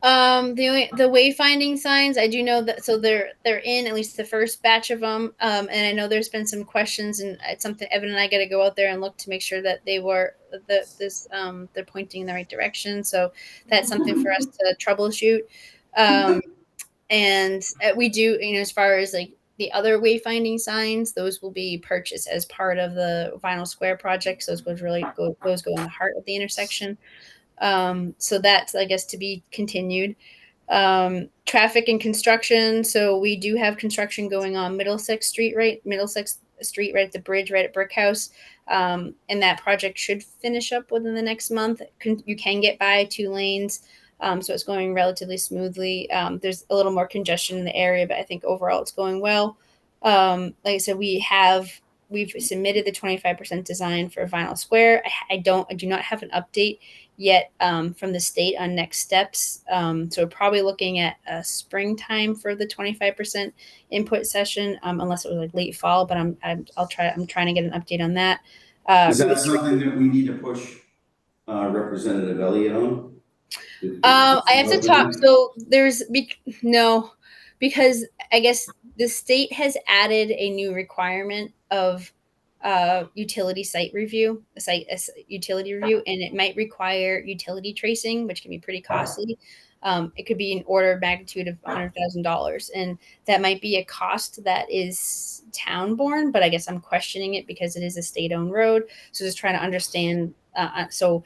The wayfinding signs, I do know that, so they're in at least the first batch of them. And I know there's been some questions, and it's something Evan and I got to go out there and look to make sure that they're pointing in the right direction. So that's something for us to troubleshoot. And we do, as far as like the other wayfinding signs, those will be purchased as part of the Vinyl Square project. So those go in the heart of the intersection. So that's, I guess, to be continued. Traffic and construction. So we do have construction going on Middlesex Street right at the bridge, right at Brick House. And that project should finish up within the next month. You can get by 2 lanes. So it's going relatively smoothly. There's a little more congestion in the area, but I think overall it's going well. Like I said, we've submitted the 25% design for Vinyl Square. I do not have an update yet from the state on next steps. So we're probably looking at a springtime for the 25% input session, unless it was like late fall. But I'm trying to get an update on that. Is that something that we need to push Representative Elliott on? I have to talk. So no, because I guess the state has added a new requirement of utility site review, utility review, and it might require utility tracing, which can be pretty costly. It could be an order of magnitude of $100,000, and that might be a cost that is town borne. But I guess I'm questioning it because it is a state-owned road. So just trying to understand. So,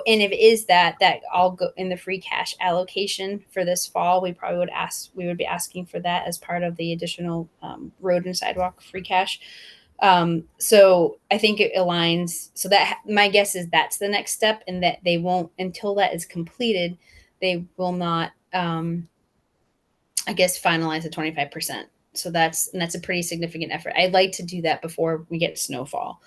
and if it is that all go in the free cash allocation for this fall, we would be asking for that as part of the additional road and sidewalk free cash. So I think it aligns. So that my guess is that's the next step, and that they won't, until that is completed, they will not, I guess, finalize the 25%. So that's a pretty significant effort. I'd like to do that before we get snowfall.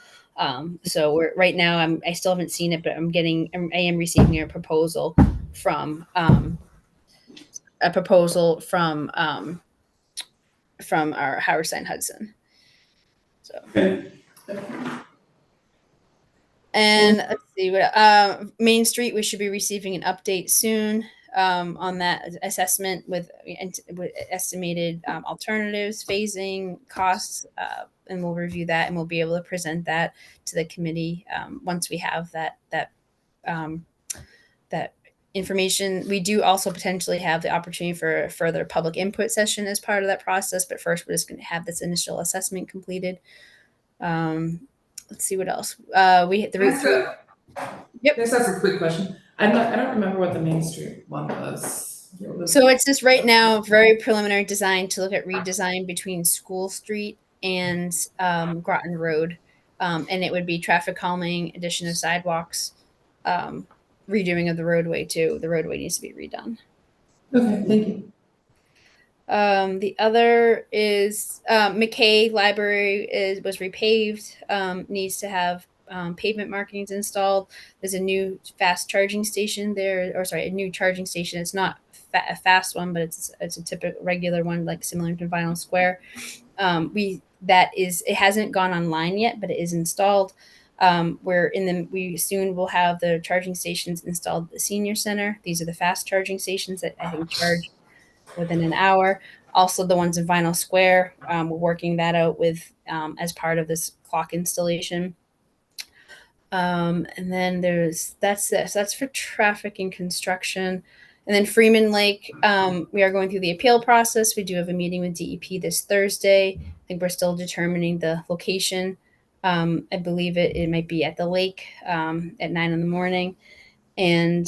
So right now I still haven't seen it, but I am receiving a proposal from our Howard Stein Hudson. So. Okay. And let's see what Main Street, we should be receiving an update soon on that assessment with estimated alternatives, phasing, costs, and we'll review that and we'll be able to present that to the committee once we have that information. We do also potentially have the opportunity for a further public input session as part of that process, but first we're just going to have this initial assessment completed. Let's see what else. We hit the route through. Yep. Just ask a quick question. I don't remember what the Main Street one was. So it's just right now very preliminary design to look at redesign between School Street and Groton Road, and it would be traffic calming, addition of sidewalks, redoing of the roadway too. The roadway needs to be redone. Okay, thank you. The other is McKay Library was repaved, needs to have pavement markings installed. There's a new fast charging station there, a new charging station. It's not a fast one, but it's a typical regular one, like similar to Vinyl Square. It hasn't gone online yet, but it is installed. We soon will have the charging stations installed at the senior center. These are the fast charging stations that I think charge within an hour. Also, the ones in Vinyl Square, we're working that out with as part of this clock installation. And then that's for traffic and construction. And then Freeman Lake, we are going through the appeal process. We do have a meeting with DEP this Thursday. I think we're still determining the location. I believe it might be at the lake at 9 a.m, and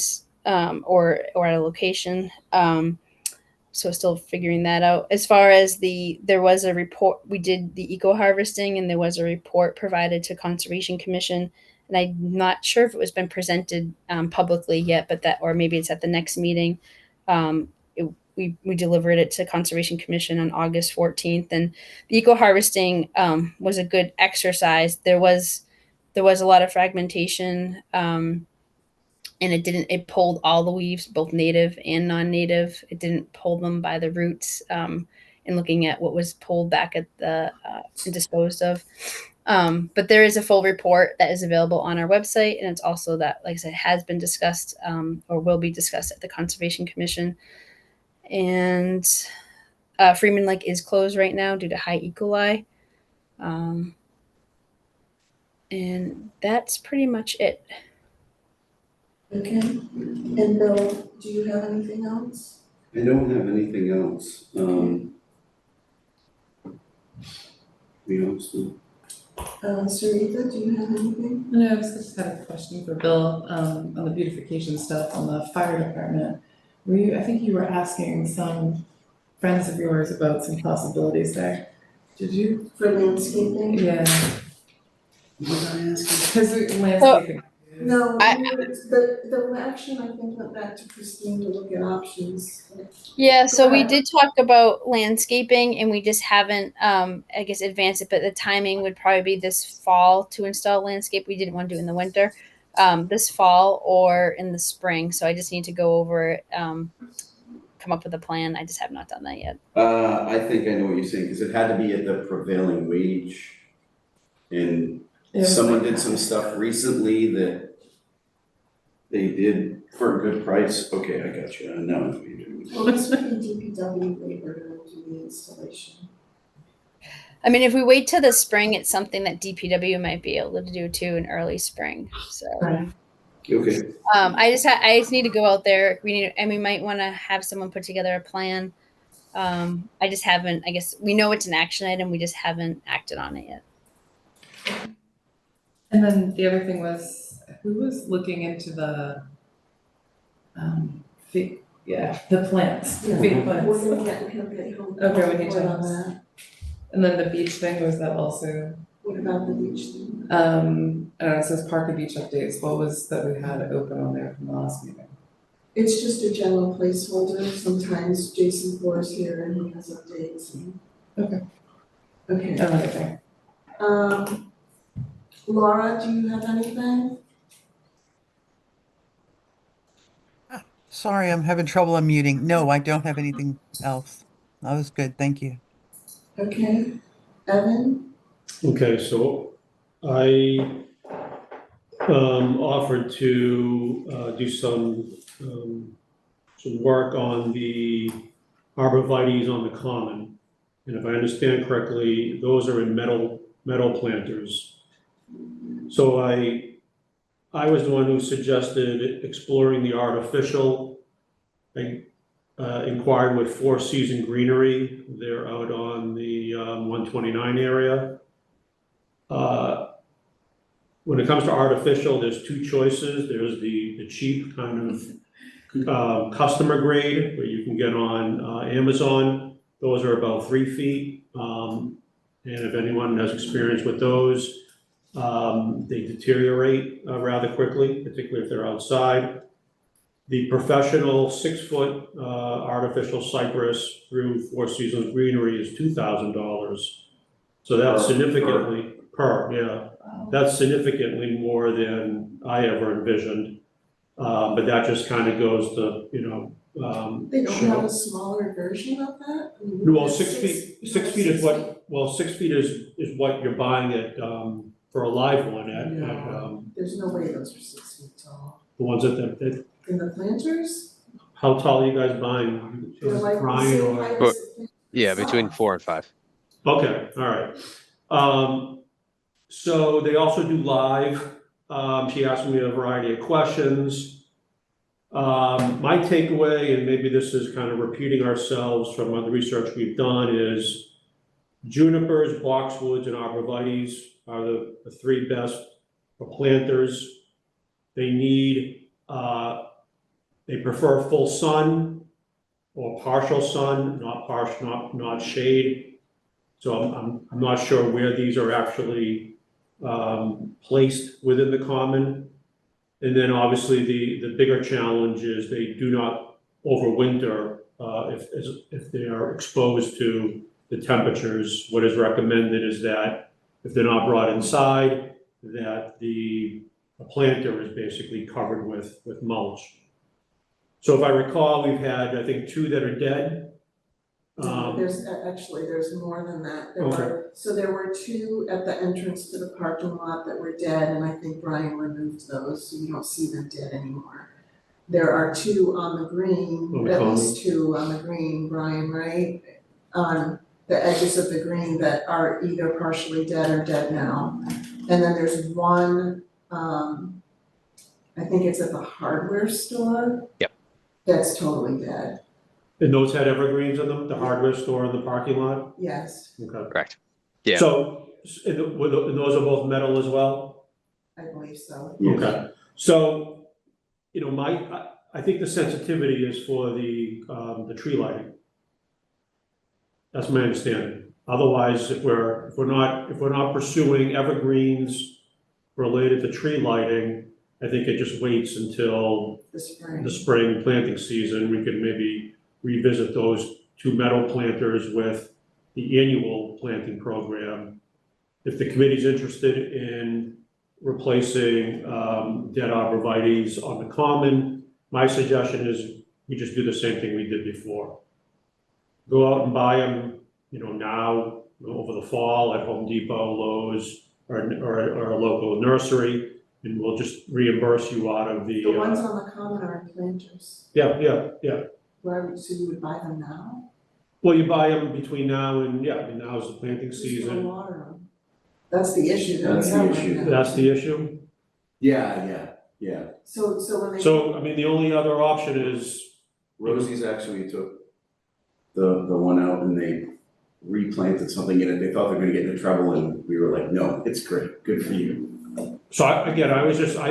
or at a location. So still figuring that out. As far as there was a report, we did the eco harvesting, and there was a report provided to Conservation Commission, and I'm not sure if it was been presented publicly yet, or maybe it's at the next meeting. We delivered it to Conservation Commission on August 14th, and the eco harvesting was a good exercise. There was a lot of fragmentation. And it pulled all the weaves, both native and non-native. It didn't pull them by the roots, in looking at what was pulled back at the and disposed of. But there is a full report that is available on our website, and it's also that, like I said, has been discussed or will be discussed at the Conservation Commission. And Freeman Lake is closed right now due to high E. coli. And that's pretty much it. Okay, and Bill, do you have anything else? I don't have anything else. be honest with you. Sarita, do you have anything? No, I just had a question for Bill, on the beautification stuff on the fire department. I think you were asking some friends of yours about some possibilities there. Did you? For landscaping? Yeah, What was I asking? because landscaping. No, I- the action I think went back to Christine to look at options. Yeah, so we ahead. did talk about landscaping and we just haven't I guess advanced it, but the timing would probably be this fall to install landscape. We didn't want to do it in the winter. This fall or in the spring. So I just need to go over it, come up with a plan. I just have not done that yet. I think I know what you're saying, because it had to be at the prevailing wage. And someone did some stuff recently that they did for a good price. Okay, I got you. I know what you're doing. Well, this would be DPW labor to do the installation. I mean, if we wait till the spring, it's something that DPW might be able to do too in early spring. So Right. Okay. I just need to go out there. We might want to have someone put together a plan. I just haven't. I guess we know it's an action item. We just haven't acted on it yet. And then the other thing was, who was looking into the, the plants, Yeah. fake We're plants? gonna get home. Okay, we need to- on that. And then the beach thing, was that also, What about the beach thing? I don't know, it says park and beach updates, what was that we had open on there from the last meeting? It's just a general placeholder. Sometimes Jason Forrest here and he has updates. Okay. Okay. Okay. Laura, do you have anything? Sorry, I'm having trouble unmuting. No, I don't have anything else. That was good, thank you. Okay. Evan? Okay, so I offered to do some work on the arborvitaes on the common. And if I understand correctly, those are in metal planters. So I was the one who suggested exploring the artificial. I inquired with Four Season Greenery. They're out on the 129 area. When it comes to artificial, there's two choices. There's the cheap kind of customer grade where you can get on Amazon. Those are about 3 feet. And if anyone has experience with those, they deteriorate rather quickly, particularly if they're outside. The professional 6-foot artificial cypress through Four Seasons Greenery is $2,000. So that's significantly that's significantly more than I ever envisioned. But that just kind of goes to, They don't have a smaller version of that? I mean, well, 6 feet, 6 feet is what, 6 feet is what you're buying at, for a live one at, There's no way those are 6 feet tall. the ones that, In the planters? how tall are you guys buying? They're like the Brian same or- height as the planters. Yeah, between 4 and 5. Okay, all right. So they also do live. She asked me a variety of questions. My takeaway, and maybe this is kind of repeating ourselves from the research we've done, is junipers, boxwoods, and arborvitaes are the 3 best planters. They prefer full sun or partial sun, not shade. So I'm not sure where these are actually placed within the common. And then obviously the bigger challenge is they do not overwinter if they are exposed to the temperatures. What is recommended is that if they're not brought inside, that the planter is basically covered with mulch. So if I recall, we've had, I think, 2 that are dead. There's more than that. Okay. There were 2 at the entrance to the parking lot that were dead, and I think Brian removed those, so you don't see them dead anymore. There are 2 on the green, at least 2 on the green, Brian, right? On the edges of the green that are either partially dead or dead now. And then there's 1, I think it's at the hardware store. Yep. That's totally dead, And those had evergreens in them, the hardware store in the parking lot? yes. Okay. Correct. Yeah. So, and those are both metal as well? I believe so. Yes. Okay, so, you know, I think the sensitivity is for the tree lighting. That's my understanding. Otherwise, if we're not pursuing evergreens related to tree lighting, I think it just waits until The spring. the spring planting season. We could maybe revisit those two metal planters with the annual planting program. If the committee's interested in replacing dead arborvitaes on the common, my suggestion is we just do the same thing we did before. Go out and buy them, you know, now, over the fall at Home Depot, Lowe's, or a local nursery, and we'll just reimburse you out of the. The ones on the common are planters. Yeah. Where, so you would buy them now? Well, you buy them between now and, yeah, I mean, now's the planting Just don't season. water them. That's the issue that we That's the have right issue. now. That's the issue. Yeah. So when they. So, I mean, the only other option is, Rosie's actually took the one out and they replanted something in it. They thought they were gonna get into trouble and we were like, no, it's great, good for you. so I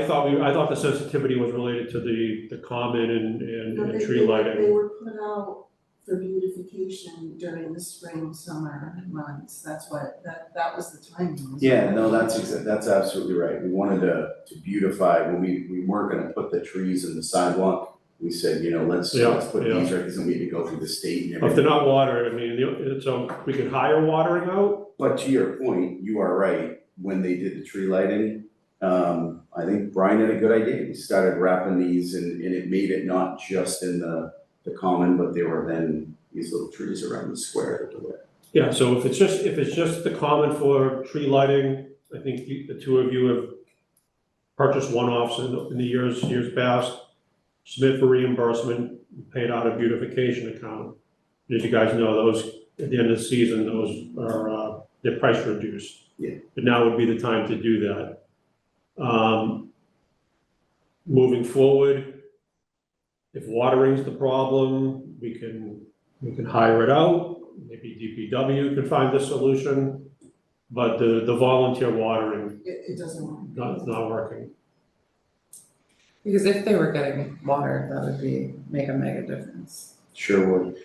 thought the sensitivity was related to the common No, and they- tree they lighting. were put out for beautification during the spring, summer months. That's what, that was the timing. Yeah, no, that's absolutely right. We wanted to beautify, when we weren't gonna put the trees in the sidewalk, we said, you know, let's put these right, because we need to go through the state and If they're everything. not watered, I mean, so we could hire watering out. But to your point, you are right, when they did the tree lighting, I think Brian had a good idea. He started wrapping these and it made it not just in the common, but there were then these little trees around the square that were. Yeah, so if it's just the common for tree lighting, I think the two of you have purchased one-offs in the years past. Submit for reimbursement, paid out a beautification account. As you guys know, those, at the end of the season, those are, they're price reduced. Yeah. But now would be the time to do that. Moving forward, if watering's the problem, we can hire it out. Maybe DPW can find the solution, but the volunteer watering, It doesn't work. not working. Because if they were getting water, that would make a mega difference. Sure would.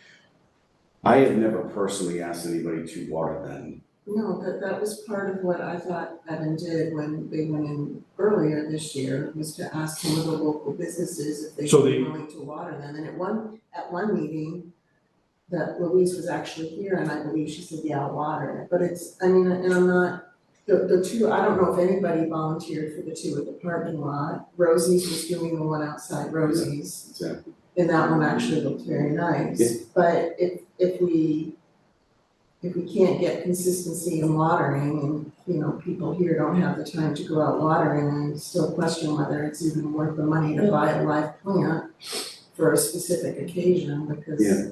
I have never personally asked anybody to water them. No, that was part of what I thought Evan did when they went in earlier this year, was to ask some of the local businesses if they So would be willing to water them. And at one meeting, that Louise was actually here, and I believe she said, yeah, I'll water it. But it's, I mean, and I'm not, the two, I don't know if anybody volunteered for the two at the parking lot. Rosie's was doing the one outside Rosie's. Exactly. And that one actually looked very nice. Yeah. But if we can't get consistency in watering, and, you know, people here don't have the time to go out watering, I still question whether it's even worth the money to buy a live plant for a specific occasion, because. Yeah.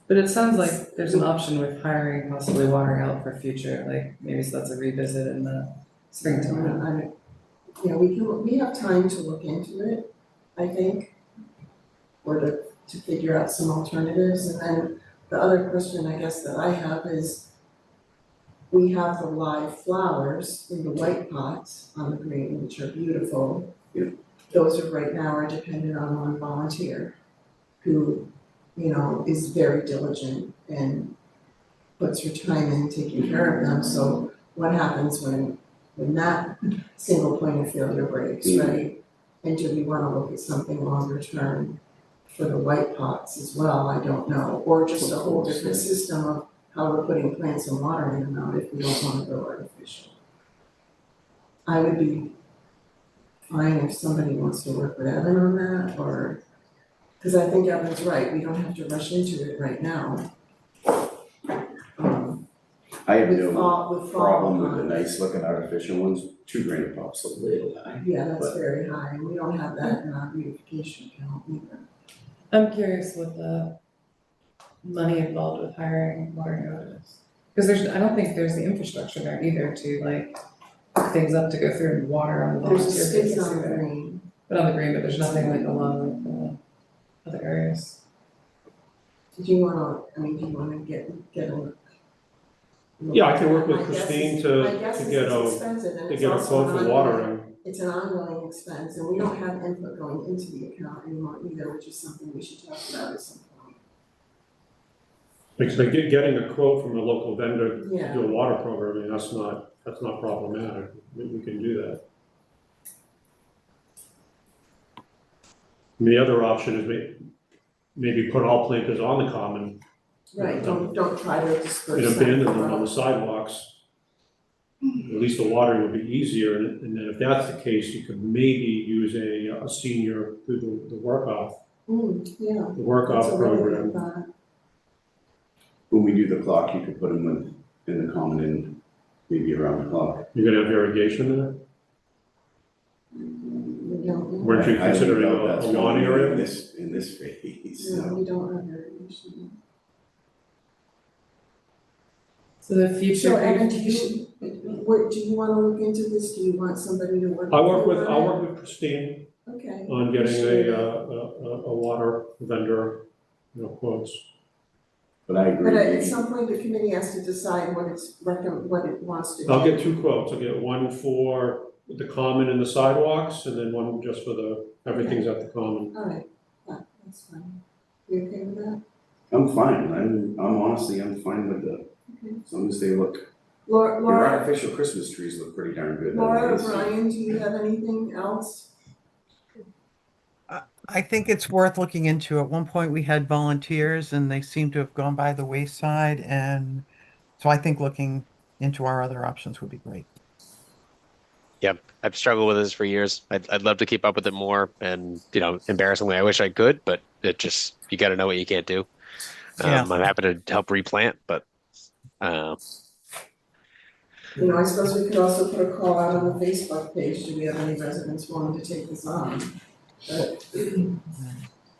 But it sounds like there's an option with hiring, possibly watering out for future, like maybe so that's a revisit in the springtime. You know, we have time to look into it, I think, or to figure out some alternatives. And then the other question, I guess, that I have is, we have the live flowers in the white pots on the green, which are beautiful. Yeah. Those are right now are dependent on one volunteer who, you know, is very diligent and puts her time in taking care of them. So what happens when that single point of failure breaks, right? And do we wanna look at something longer term for the white pots as well? I don't know, or just a whole different system of how we're putting plants and watering them out if we don't wanna go artificial. I would be fine if somebody wants to work with Evan on that, or, cause I think Evan's right, we don't have to rush into it right now. I have With no fall problem with the on. nice looking artificial ones. 2 granite pops a little high. Yeah, that's But- very high, and we don't have that in our beautification count either. I'm curious what the money involved with hiring watering out is. Because I don't think there's the infrastructure there either to like hook things up to go through and water on the There's a volunteer space basis on the either. green. But on the green, but there's nothing like along the other areas. Do you wanna get a, Yeah, I can work with My guess Christine is- to my guess is get it's a, expensive and to it's get a also quote an for ongoing- watering. It's an ongoing expense, and we don't have input going into the account anymore either, which is something we should talk about at some point. Because getting a quote from a local vendor to Yeah. do a water program, I mean, that's not problematic. We can do that. And the other option is maybe put all planters on the common Right, don't try to disperse and them. abandon them on the sidewalks. At least the watering would be easier, and then if that's the case, you could maybe use a senior through the work-off, Yeah, the work-off that's a really program. good thought. When we do the clock, you could put them in the common and maybe around the clock. You're gonna have irrigation there? We don't, Weren't you I highly considering doubt a that's lawn going area? in this phase, no, no. we don't have irrigation. So the future So Evan, do beautification. you wanna look into this? Do you want somebody to work? I'll work you with, on I'll it? work with Christine Okay. on getting Appreciate it. a water vendor, quotes. But I agree. But at maybe- some point, the committee has to decide what what it wants to do. I'll get 2 quotes. I'll get one for the common and the sidewalks, and then one just for everything's at the common. All right, that's fine. You okay with that? I'm fine, I'm honestly, I'm fine with Okay. as long as they look, your Laura, artificial Christmas trees look pretty darn good. Laura or nowadays. Brian, do you have anything else? I think it's worth looking into. At one point, we had volunteers and they seem to have gone by the wayside. And so I think looking into our other options would be great. Yep, I've struggled with this for years. I'd love to keep up with it more, and embarrassingly, I wish I could, but it just you got to know what you can't do. Yeah. I'm happy to help replant, but I suppose we could also put a call out on the Facebook page, do we have any residents willing to take this on? But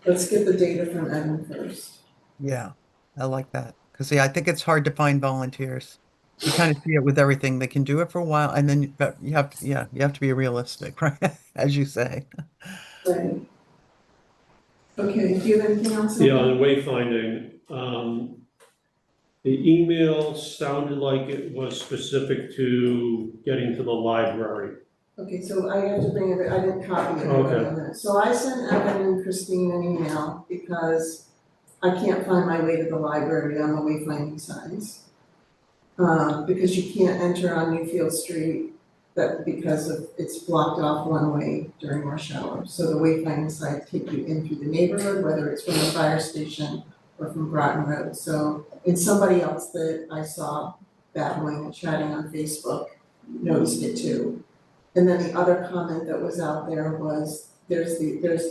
let's get the data from Evan first. Yeah, I like that. Because I think it's hard to find volunteers. You kind of see it with everything. They can do it for a while, and then but you have to be realistic, right? As you say. Right. Okay, do you have anything else? Yeah, on wayfinding, the email sounded like it was specific to getting to the library. Okay, so I have to bring it, I didn't copy it Okay. on that. So I sent Evan and Christine an email because I can't find my way to the library on the wayfinding signs. Because you can't enter on Newfield Street, because it's blocked off one way during rush hour. So the wayfinding signs take you in through the neighborhood, whether it's from the fire station or from Groton Road. So, and somebody else that I saw battling and chatting on Facebook noticed it too. And then the other comment that was out there was, there's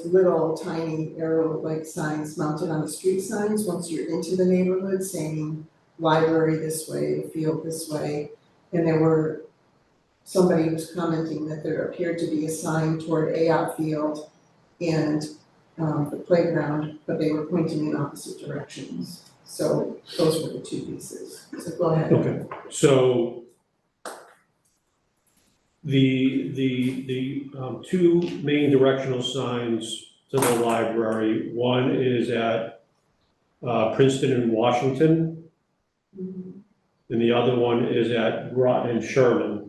little tiny arrow-like signs mounted on the street signs once you're into the neighborhood saying library this way, the field this way. And somebody was commenting that there appeared to be a sign toward AOP field and the playground, but they were pointing in opposite directions. So those were the 2 pieces. So go ahead. Okay, so the 2 main directional signs to the library, one is at Princeton and Washington, Mhm. and the other one is at Groton and Sherman.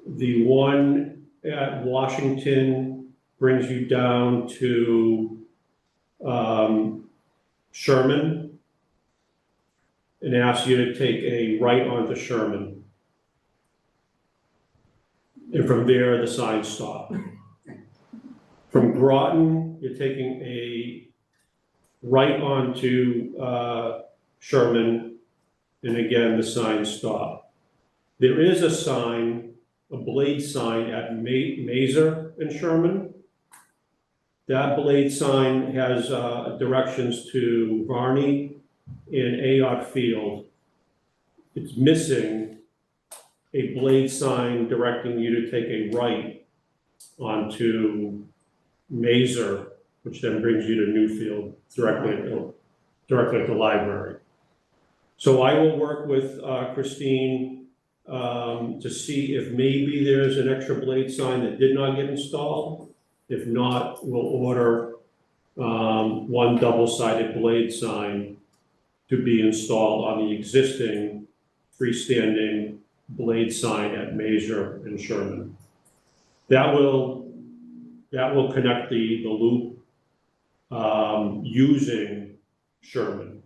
The one at Washington brings you down to Sherman and asks you to take a right onto Sherman. And from there, the signs stop. From Groton, you're taking a right onto Sherman, and again, the signs stop. There is a sign, a blade sign at Mazer and Sherman. That blade sign has directions to Varney and Ayotte Field. It's missing a blade sign directing you to take a right onto Mazer, which then brings you to Newfield directly at the library. So I will work with Christine to see if maybe there's an extra blade sign that did not get installed. If not, we'll order one double-sided blade sign to be installed on the existing freestanding blade sign at Mazer and Sherman. That will connect the loop using Sherman.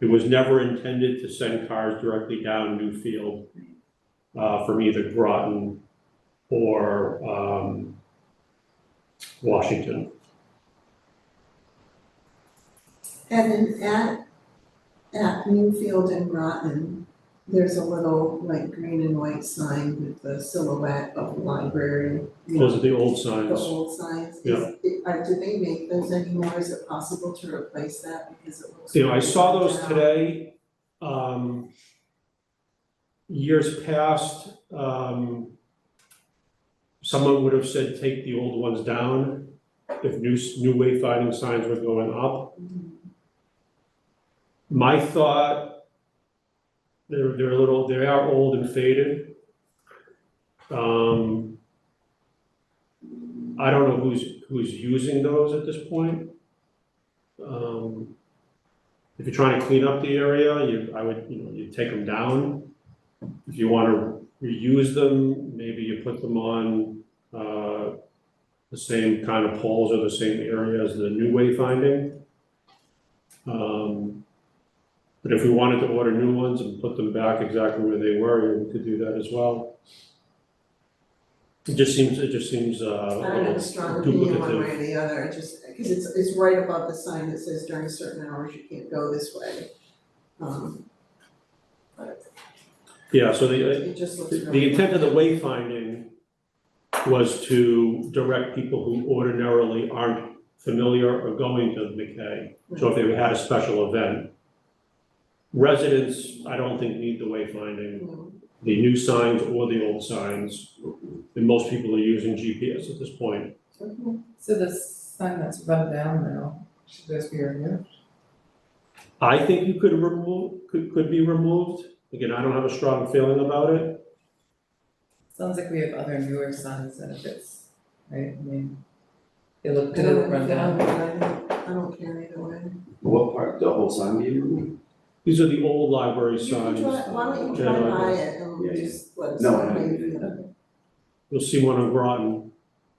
It was never intended to send cars directly down Newfield from either Groton or Washington. And then at Newfield and Groton, there's a little like green and white sign with the silhouette of the library. Those are the old The signs. old signs. Yeah. Do they make those anymore? Is it possible to replace that because it looks? I saw those now? today. Years past, someone would have said, take the old ones down if new wayfinding signs were going up. My thought, they are old and faded. I don't know who's using those at this point. If you're trying to clean up the area, you take them down. If you want to reuse them, maybe you put them on the same kind of poles or the same area as the new wayfinding. But if we wanted to order new ones and put them back exactly where they were, we could do that as well. It just seems I don't have a strong opinion one way or the other, just because it's right above the sign that says during certain hours you can't go this way. But Yeah, so it just looks really the intent of the wayfinding was to direct people who ordinarily aren't familiar or going to McKay. So if they had a special event, residents, I don't think need the wayfinding. The new signs or the old signs, and most people are using GPS at this point. So the sign that's run down now, should those be removed? I think you could be removed. Again, I don't have a strong feeling about it. Sounds like we have other newer signs that if it's, right, I mean, they look I good, run down. I don't care either way. What part, the whole sign being removed? These are the old library You can signs. why don't you try by it and Yeah, just let us No, know I how haven't you did feel. You'll see one on Groton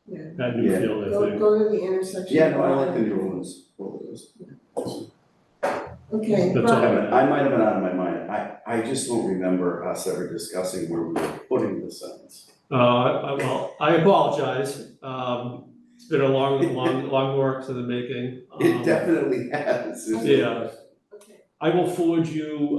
Yeah. at Newfield, I think. Go to the intersection. Yeah, no, I like the newer ones. Both of those. Okay, That's all. I might have been out of my mind. I just don't remember us ever discussing where we were putting the signs. Well, I apologize. It's been a long work in the making. It definitely has. Yeah. okay. I will forward you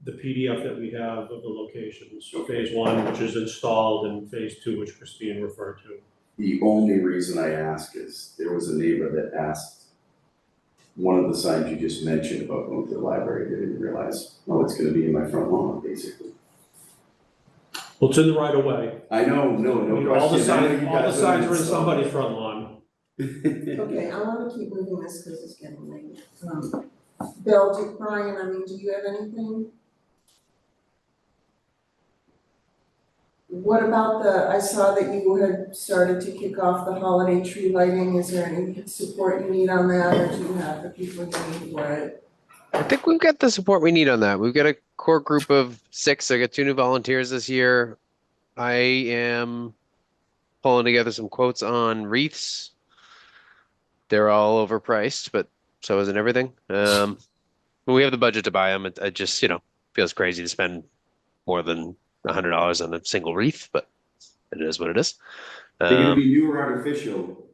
the PDF that we have of the locations. So phase 1, which is installed, and phase 2, which Christine referred to. The only reason I ask is there was a neighbor that asked one of the signs you just mentioned about going to the library. They didn't realize, oh, it's going to be in my front lawn, basically. Well, it's in the right of way. I know, no All the question. I know you signs guys are in installed. somebody's front lawn. Okay, I wanna keep moving this because it's getting late. Bill, Brian, do you have anything? What about I saw that you had started to kick off the holiday tree lighting. Is there any support you need on that, or do you have the people you need for it? I think we've got the support we need on that. We've got a core group of 6. I got 2 new volunteers this year. I am pulling together some quotes on wreaths. They're all overpriced, but so isn't everything. We have the budget to buy them. It just, feels crazy to spend more than $100 on a single wreath, but it is what it is. They're going to be new or artificial?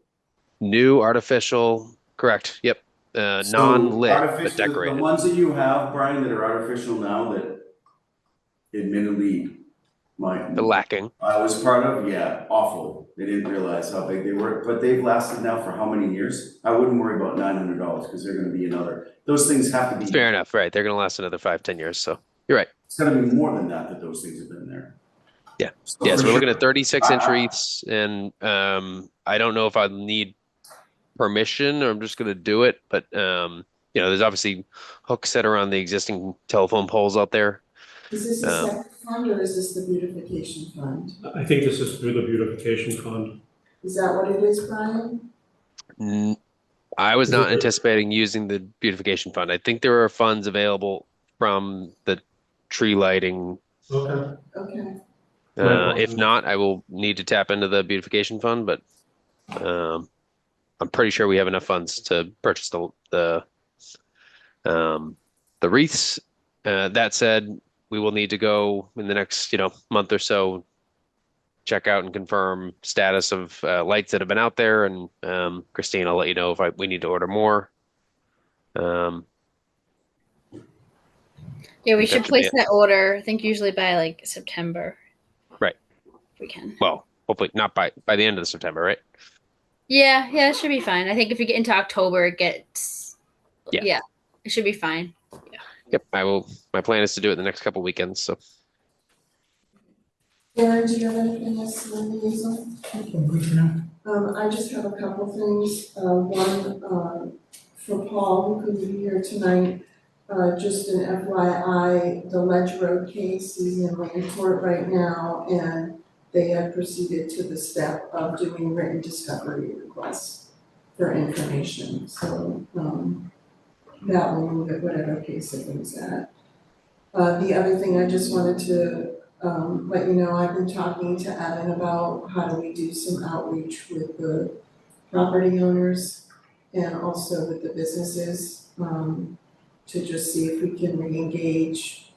New artificial, correct. Yep. Non-lit, but decorated. The ones that you have, Brian, that are artificial now that admittedly The lacking. I was part of, yeah, awful. They didn't realize how big they were, but they've lasted now for how many years? I wouldn't worry about $900 because they're gonna be those things have to be. Fair enough, right? They're going to last another 5-10 years, so you're right. It's gonna be more than that those things have been there. Yeah. So Yeah, so for we're looking sure. at 36-inch wreaths, and I don't know if I need permission or I'm just going to do it, but there's obviously hooks that are on the existing telephone poles out there. Is this a separate fund or is this the beautification fund? I think this is through the beautification fund. Is that what it is, Brian? I was Is it not the- anticipating using the beautification fund. I think there are funds available from the tree lighting. Okay. Okay, My If not, I will need to tap into the beautification fund, but um, I'm pretty sure we have enough funds to purchase um, the wreaths. That said, we will need to go in the next, month or so, check out and confirm status of lights that have been out there. And Christine, I'll let you know if we need to order more. Um, Yeah, we think that should should be place it. that order. I think usually by like September. Right. If we can. Well, hopefully not by the end of September, right? Yeah, it should be fine. I think if we get into October, it gets. Yeah. Yeah, it should be fine. Yep. My plan is to do it the next couple weekends. So Aaron, do you have anything else on the liaison? I just have a couple things. One, for Paul, who couldn't be here tonight. Just an FYI, the Ledge Road case is in land court right now, and they have proceeded to the step of doing written discovery requests for information. So, that will move it whatever case it is at. The other thing I just wanted to let you know, I've been talking to Evan about how do we do some outreach with the property owners and also with the businesses, to just see if we can re-engage,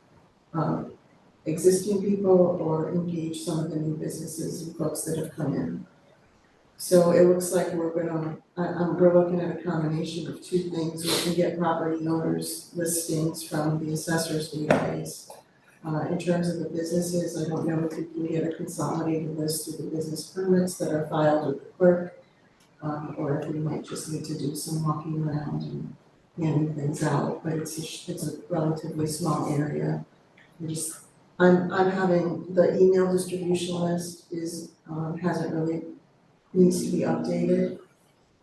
existing people or engage some of the new businesses and folks that have come in. So it looks like we're looking at a combination of two things. We can get property owners listings from the assessor's database. In terms of the businesses, I don't know if we can get a consolidated list of the business permits that are filed with the clerk, or if we might just need to do some walking around and handing things out, but it's a relatively small area. I'm having, the email distribution list hasn't really, needs to be updated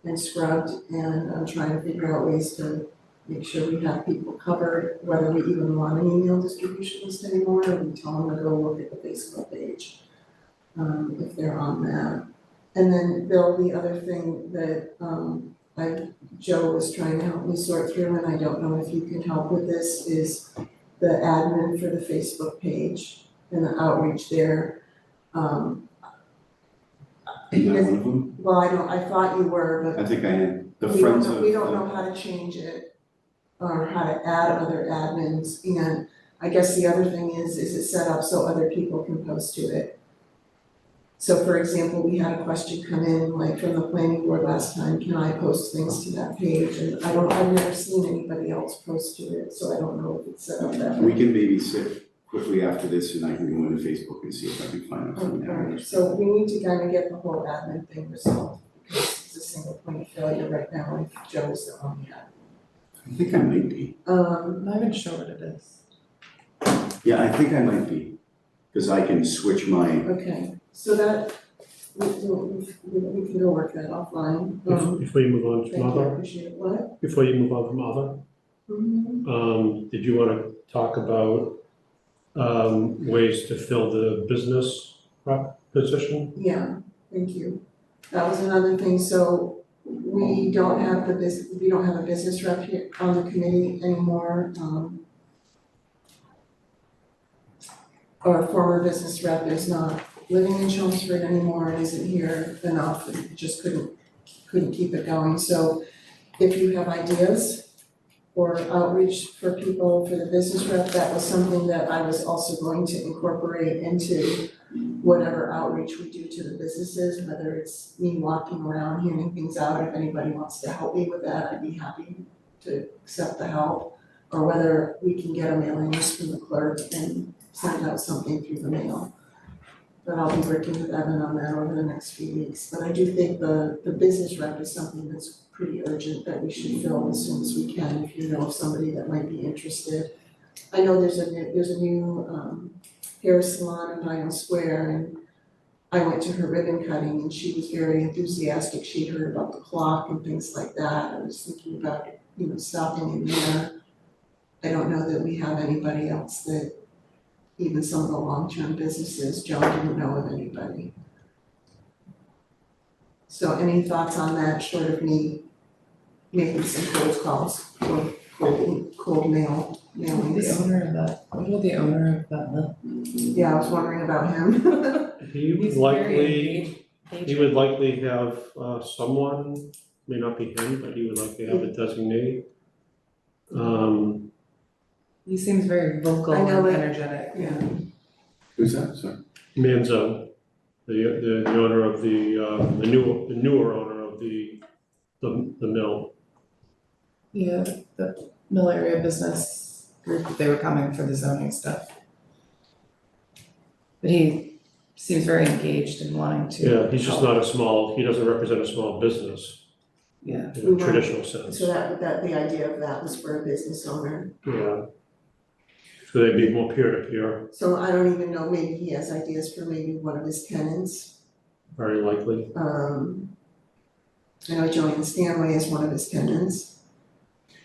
and scrubbed, and I'm trying to figure out ways to make sure we have people covered, whether we even want an email distribution list anymore, or we tell them to go look at the Facebook page, if they're on that. And then Bill, the other thing that, Joe was trying to help me sort through, and I don't know if you can help with this, is the admin for the Facebook page and the outreach there. Am I one of them? Well, I thought you were, I think I am. The but Friends of. we don't know how to change it or how to add other admins. And I guess the other thing is it set up so other people can post to it? So for example, we had a question come in like from the planning board last time, can I post things to that page? And I've never seen anybody else post to it, so I don't know if it's set up that way. We can maybe sit quickly after this and I can go into Facebook and see if I can find out from there. So we need to kind of get the whole admin thing resolved, because it's a single point of failure right now if Joe's the only admin. I think I might be. I'm not even sure what it is. Yeah, I think I might be, because I can switch my, Okay, so that, we can go work that offline. Before you move on Thank from you, I other, appreciate it. What? before you move on from other, did you want to talk about ways to fill the business rep position? Yeah, thank you. That was another thing, so we don't have a business rep here on the committee anymore, our former business rep is not living in Chelmsford anymore and isn't here enough, and just couldn't keep it going. So if you have ideas or outreach for people for the business rep, that was something that I was also going to incorporate into whatever outreach we do to the businesses, whether it's me walking around handing things out. If anybody wants to help me with that, I'd be happy to accept the help. Or whether we can get a mailing list from the clerk and send out something through the mail. But I'll be working with Evan on that over the next few weeks. But I do think the business rep is something that's pretty urgent that we should fill as soon as we can, if you know of somebody that might be interested. I know there's a new hair salon in Vinyl Square, and I went to her ribbon cutting and she was very enthusiastic. She'd heard about the clock and things like that. I was thinking about, stopping in there. I don't know that we have anybody else that, even some of the long-term businesses, Joe didn't know of anybody. So any thoughts on that, short of me making some cold calls or cold mailings. The owner of that, what about the owner of that mill? Yeah, I was wondering about him. He would He's very likely, engaged. he would likely have someone, may not be him, but he would likely have a designee. He seems very vocal I know and that- energetic. Yeah. Who's that, sorry? Manzo, the owner of the newer owner of the mill. Yeah, the mill area business group, they were coming for the zoning stuff. But he seems very engaged in wanting to. Yeah, he's just help. not he doesn't represent a small business Yeah, in a traditional sense. So that the idea of that was for a business owner. Yeah. So they'd be more peer-to-peer, So I don't even know, maybe he has ideas for maybe one of his tenants. very likely. I know Joanne Stanway is one of his tenants.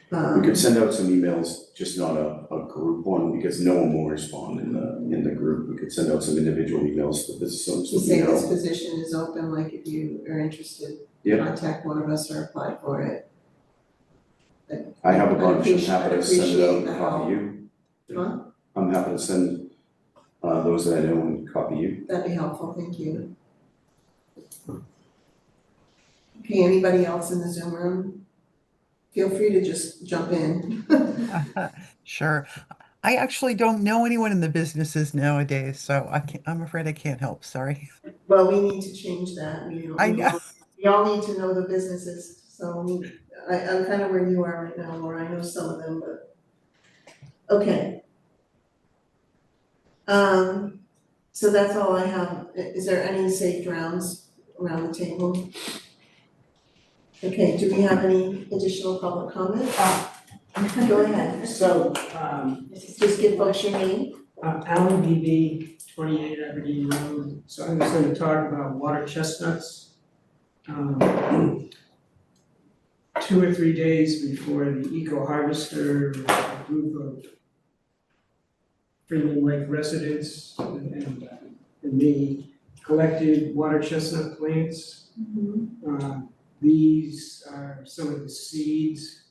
We could send out some emails, just not a group one, because no one will respond in the group. We could send out some individual emails to the business owners. To say this position is open, like if you are interested, Yep. contact one of us or apply for it. I have a I'd bunch, I'm appreciate- happy to I'd send it out appreciate and the copy you. Huh? I'm happy to send those that I know and copy you. That'd be helpful, thank you. Okay, anybody else in the Zoom room? Feel free to just jump in. Sure. I actually don't know anyone in the businesses nowadays, so I'm afraid I can't help, sorry. Well, we need to change that, I know. we all need to know the businesses, so I'm kind of where you are right now, Laura, I know some of them, but. Okay. So that's all I have, is there any safe rounds around the table? Okay, do we have any additional public comment? Go ahead, So, just give folks your name. Alan BB, 28 Aberdeen Road. So I was going to talk about water chestnuts. 2 or 3 days before the Eco Harvester, a group of Freeman Lake residents and me collected water chestnut plants. These are some of the seeds.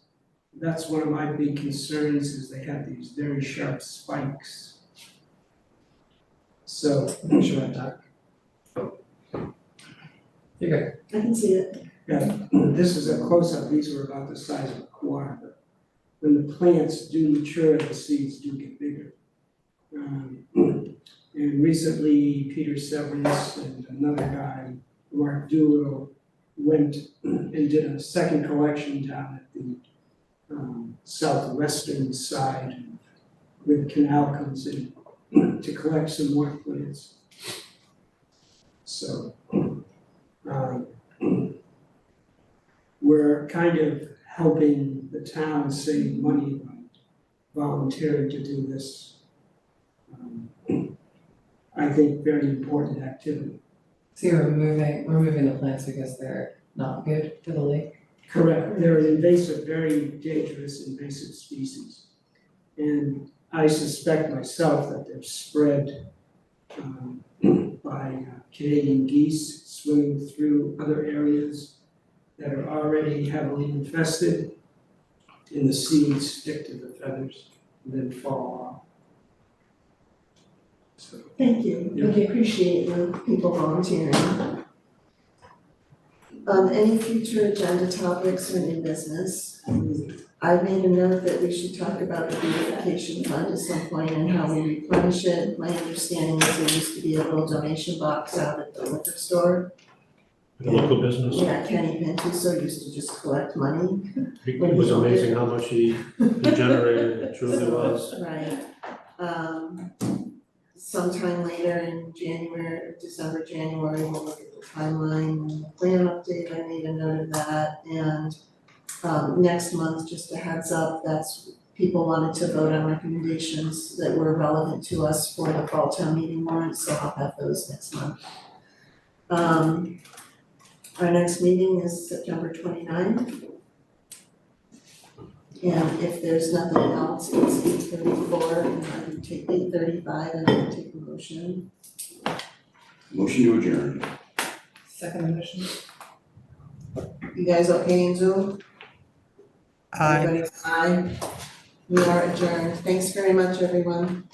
That's one of my big concerns, is they have these very sharp spikes. So, should I talk? you're good. I can see it. Yeah, this is a close-up, these were about the size of a quad, but when the plants do mature, the seeds do get bigger. And recently, Peter Severance and another guy, Mark Doolittle, went and did a second collection down at the southwestern side where the canal comes in to collect some more plants. So we're kind of helping the town save money by volunteering to do this. I think very important activity. So you're removing the plants because they're not good for the lake? Correct, they're an invasive, very dangerous invasive species. And I suspect myself that they're spread by Canadian geese swimming through other areas that are already heavily infested, and the seeds stick to the feathers and then fall off. So, Thank you, Yeah. we appreciate the people volunteering. Any future agenda topics or new business? I've made a note that we should talk about the beautification fund at some point and how we replenish it. My understanding is there used to be a little donation box out at the liquor store. The local business. Yeah, Kenny Pentuso used to just collect money. It was amazing how much he generated, it truly was. Right. Sometime later in December, January, we'll look at the timeline and the plan update, I made a note of that, and next month, just a heads up, that's, people wanted to vote on recommendations that were relevant to us for the fall town meeting warrant, so I'll have those next month. Our next meeting is September 29th. And if there's nothing else, it's 8:34, and I can take 8:35, and I can take a motion. Motion to adjourn. Second motion? You guys okay in Zoom? Aye. Everybody, aye. We are adjourned. Thanks very much, everyone.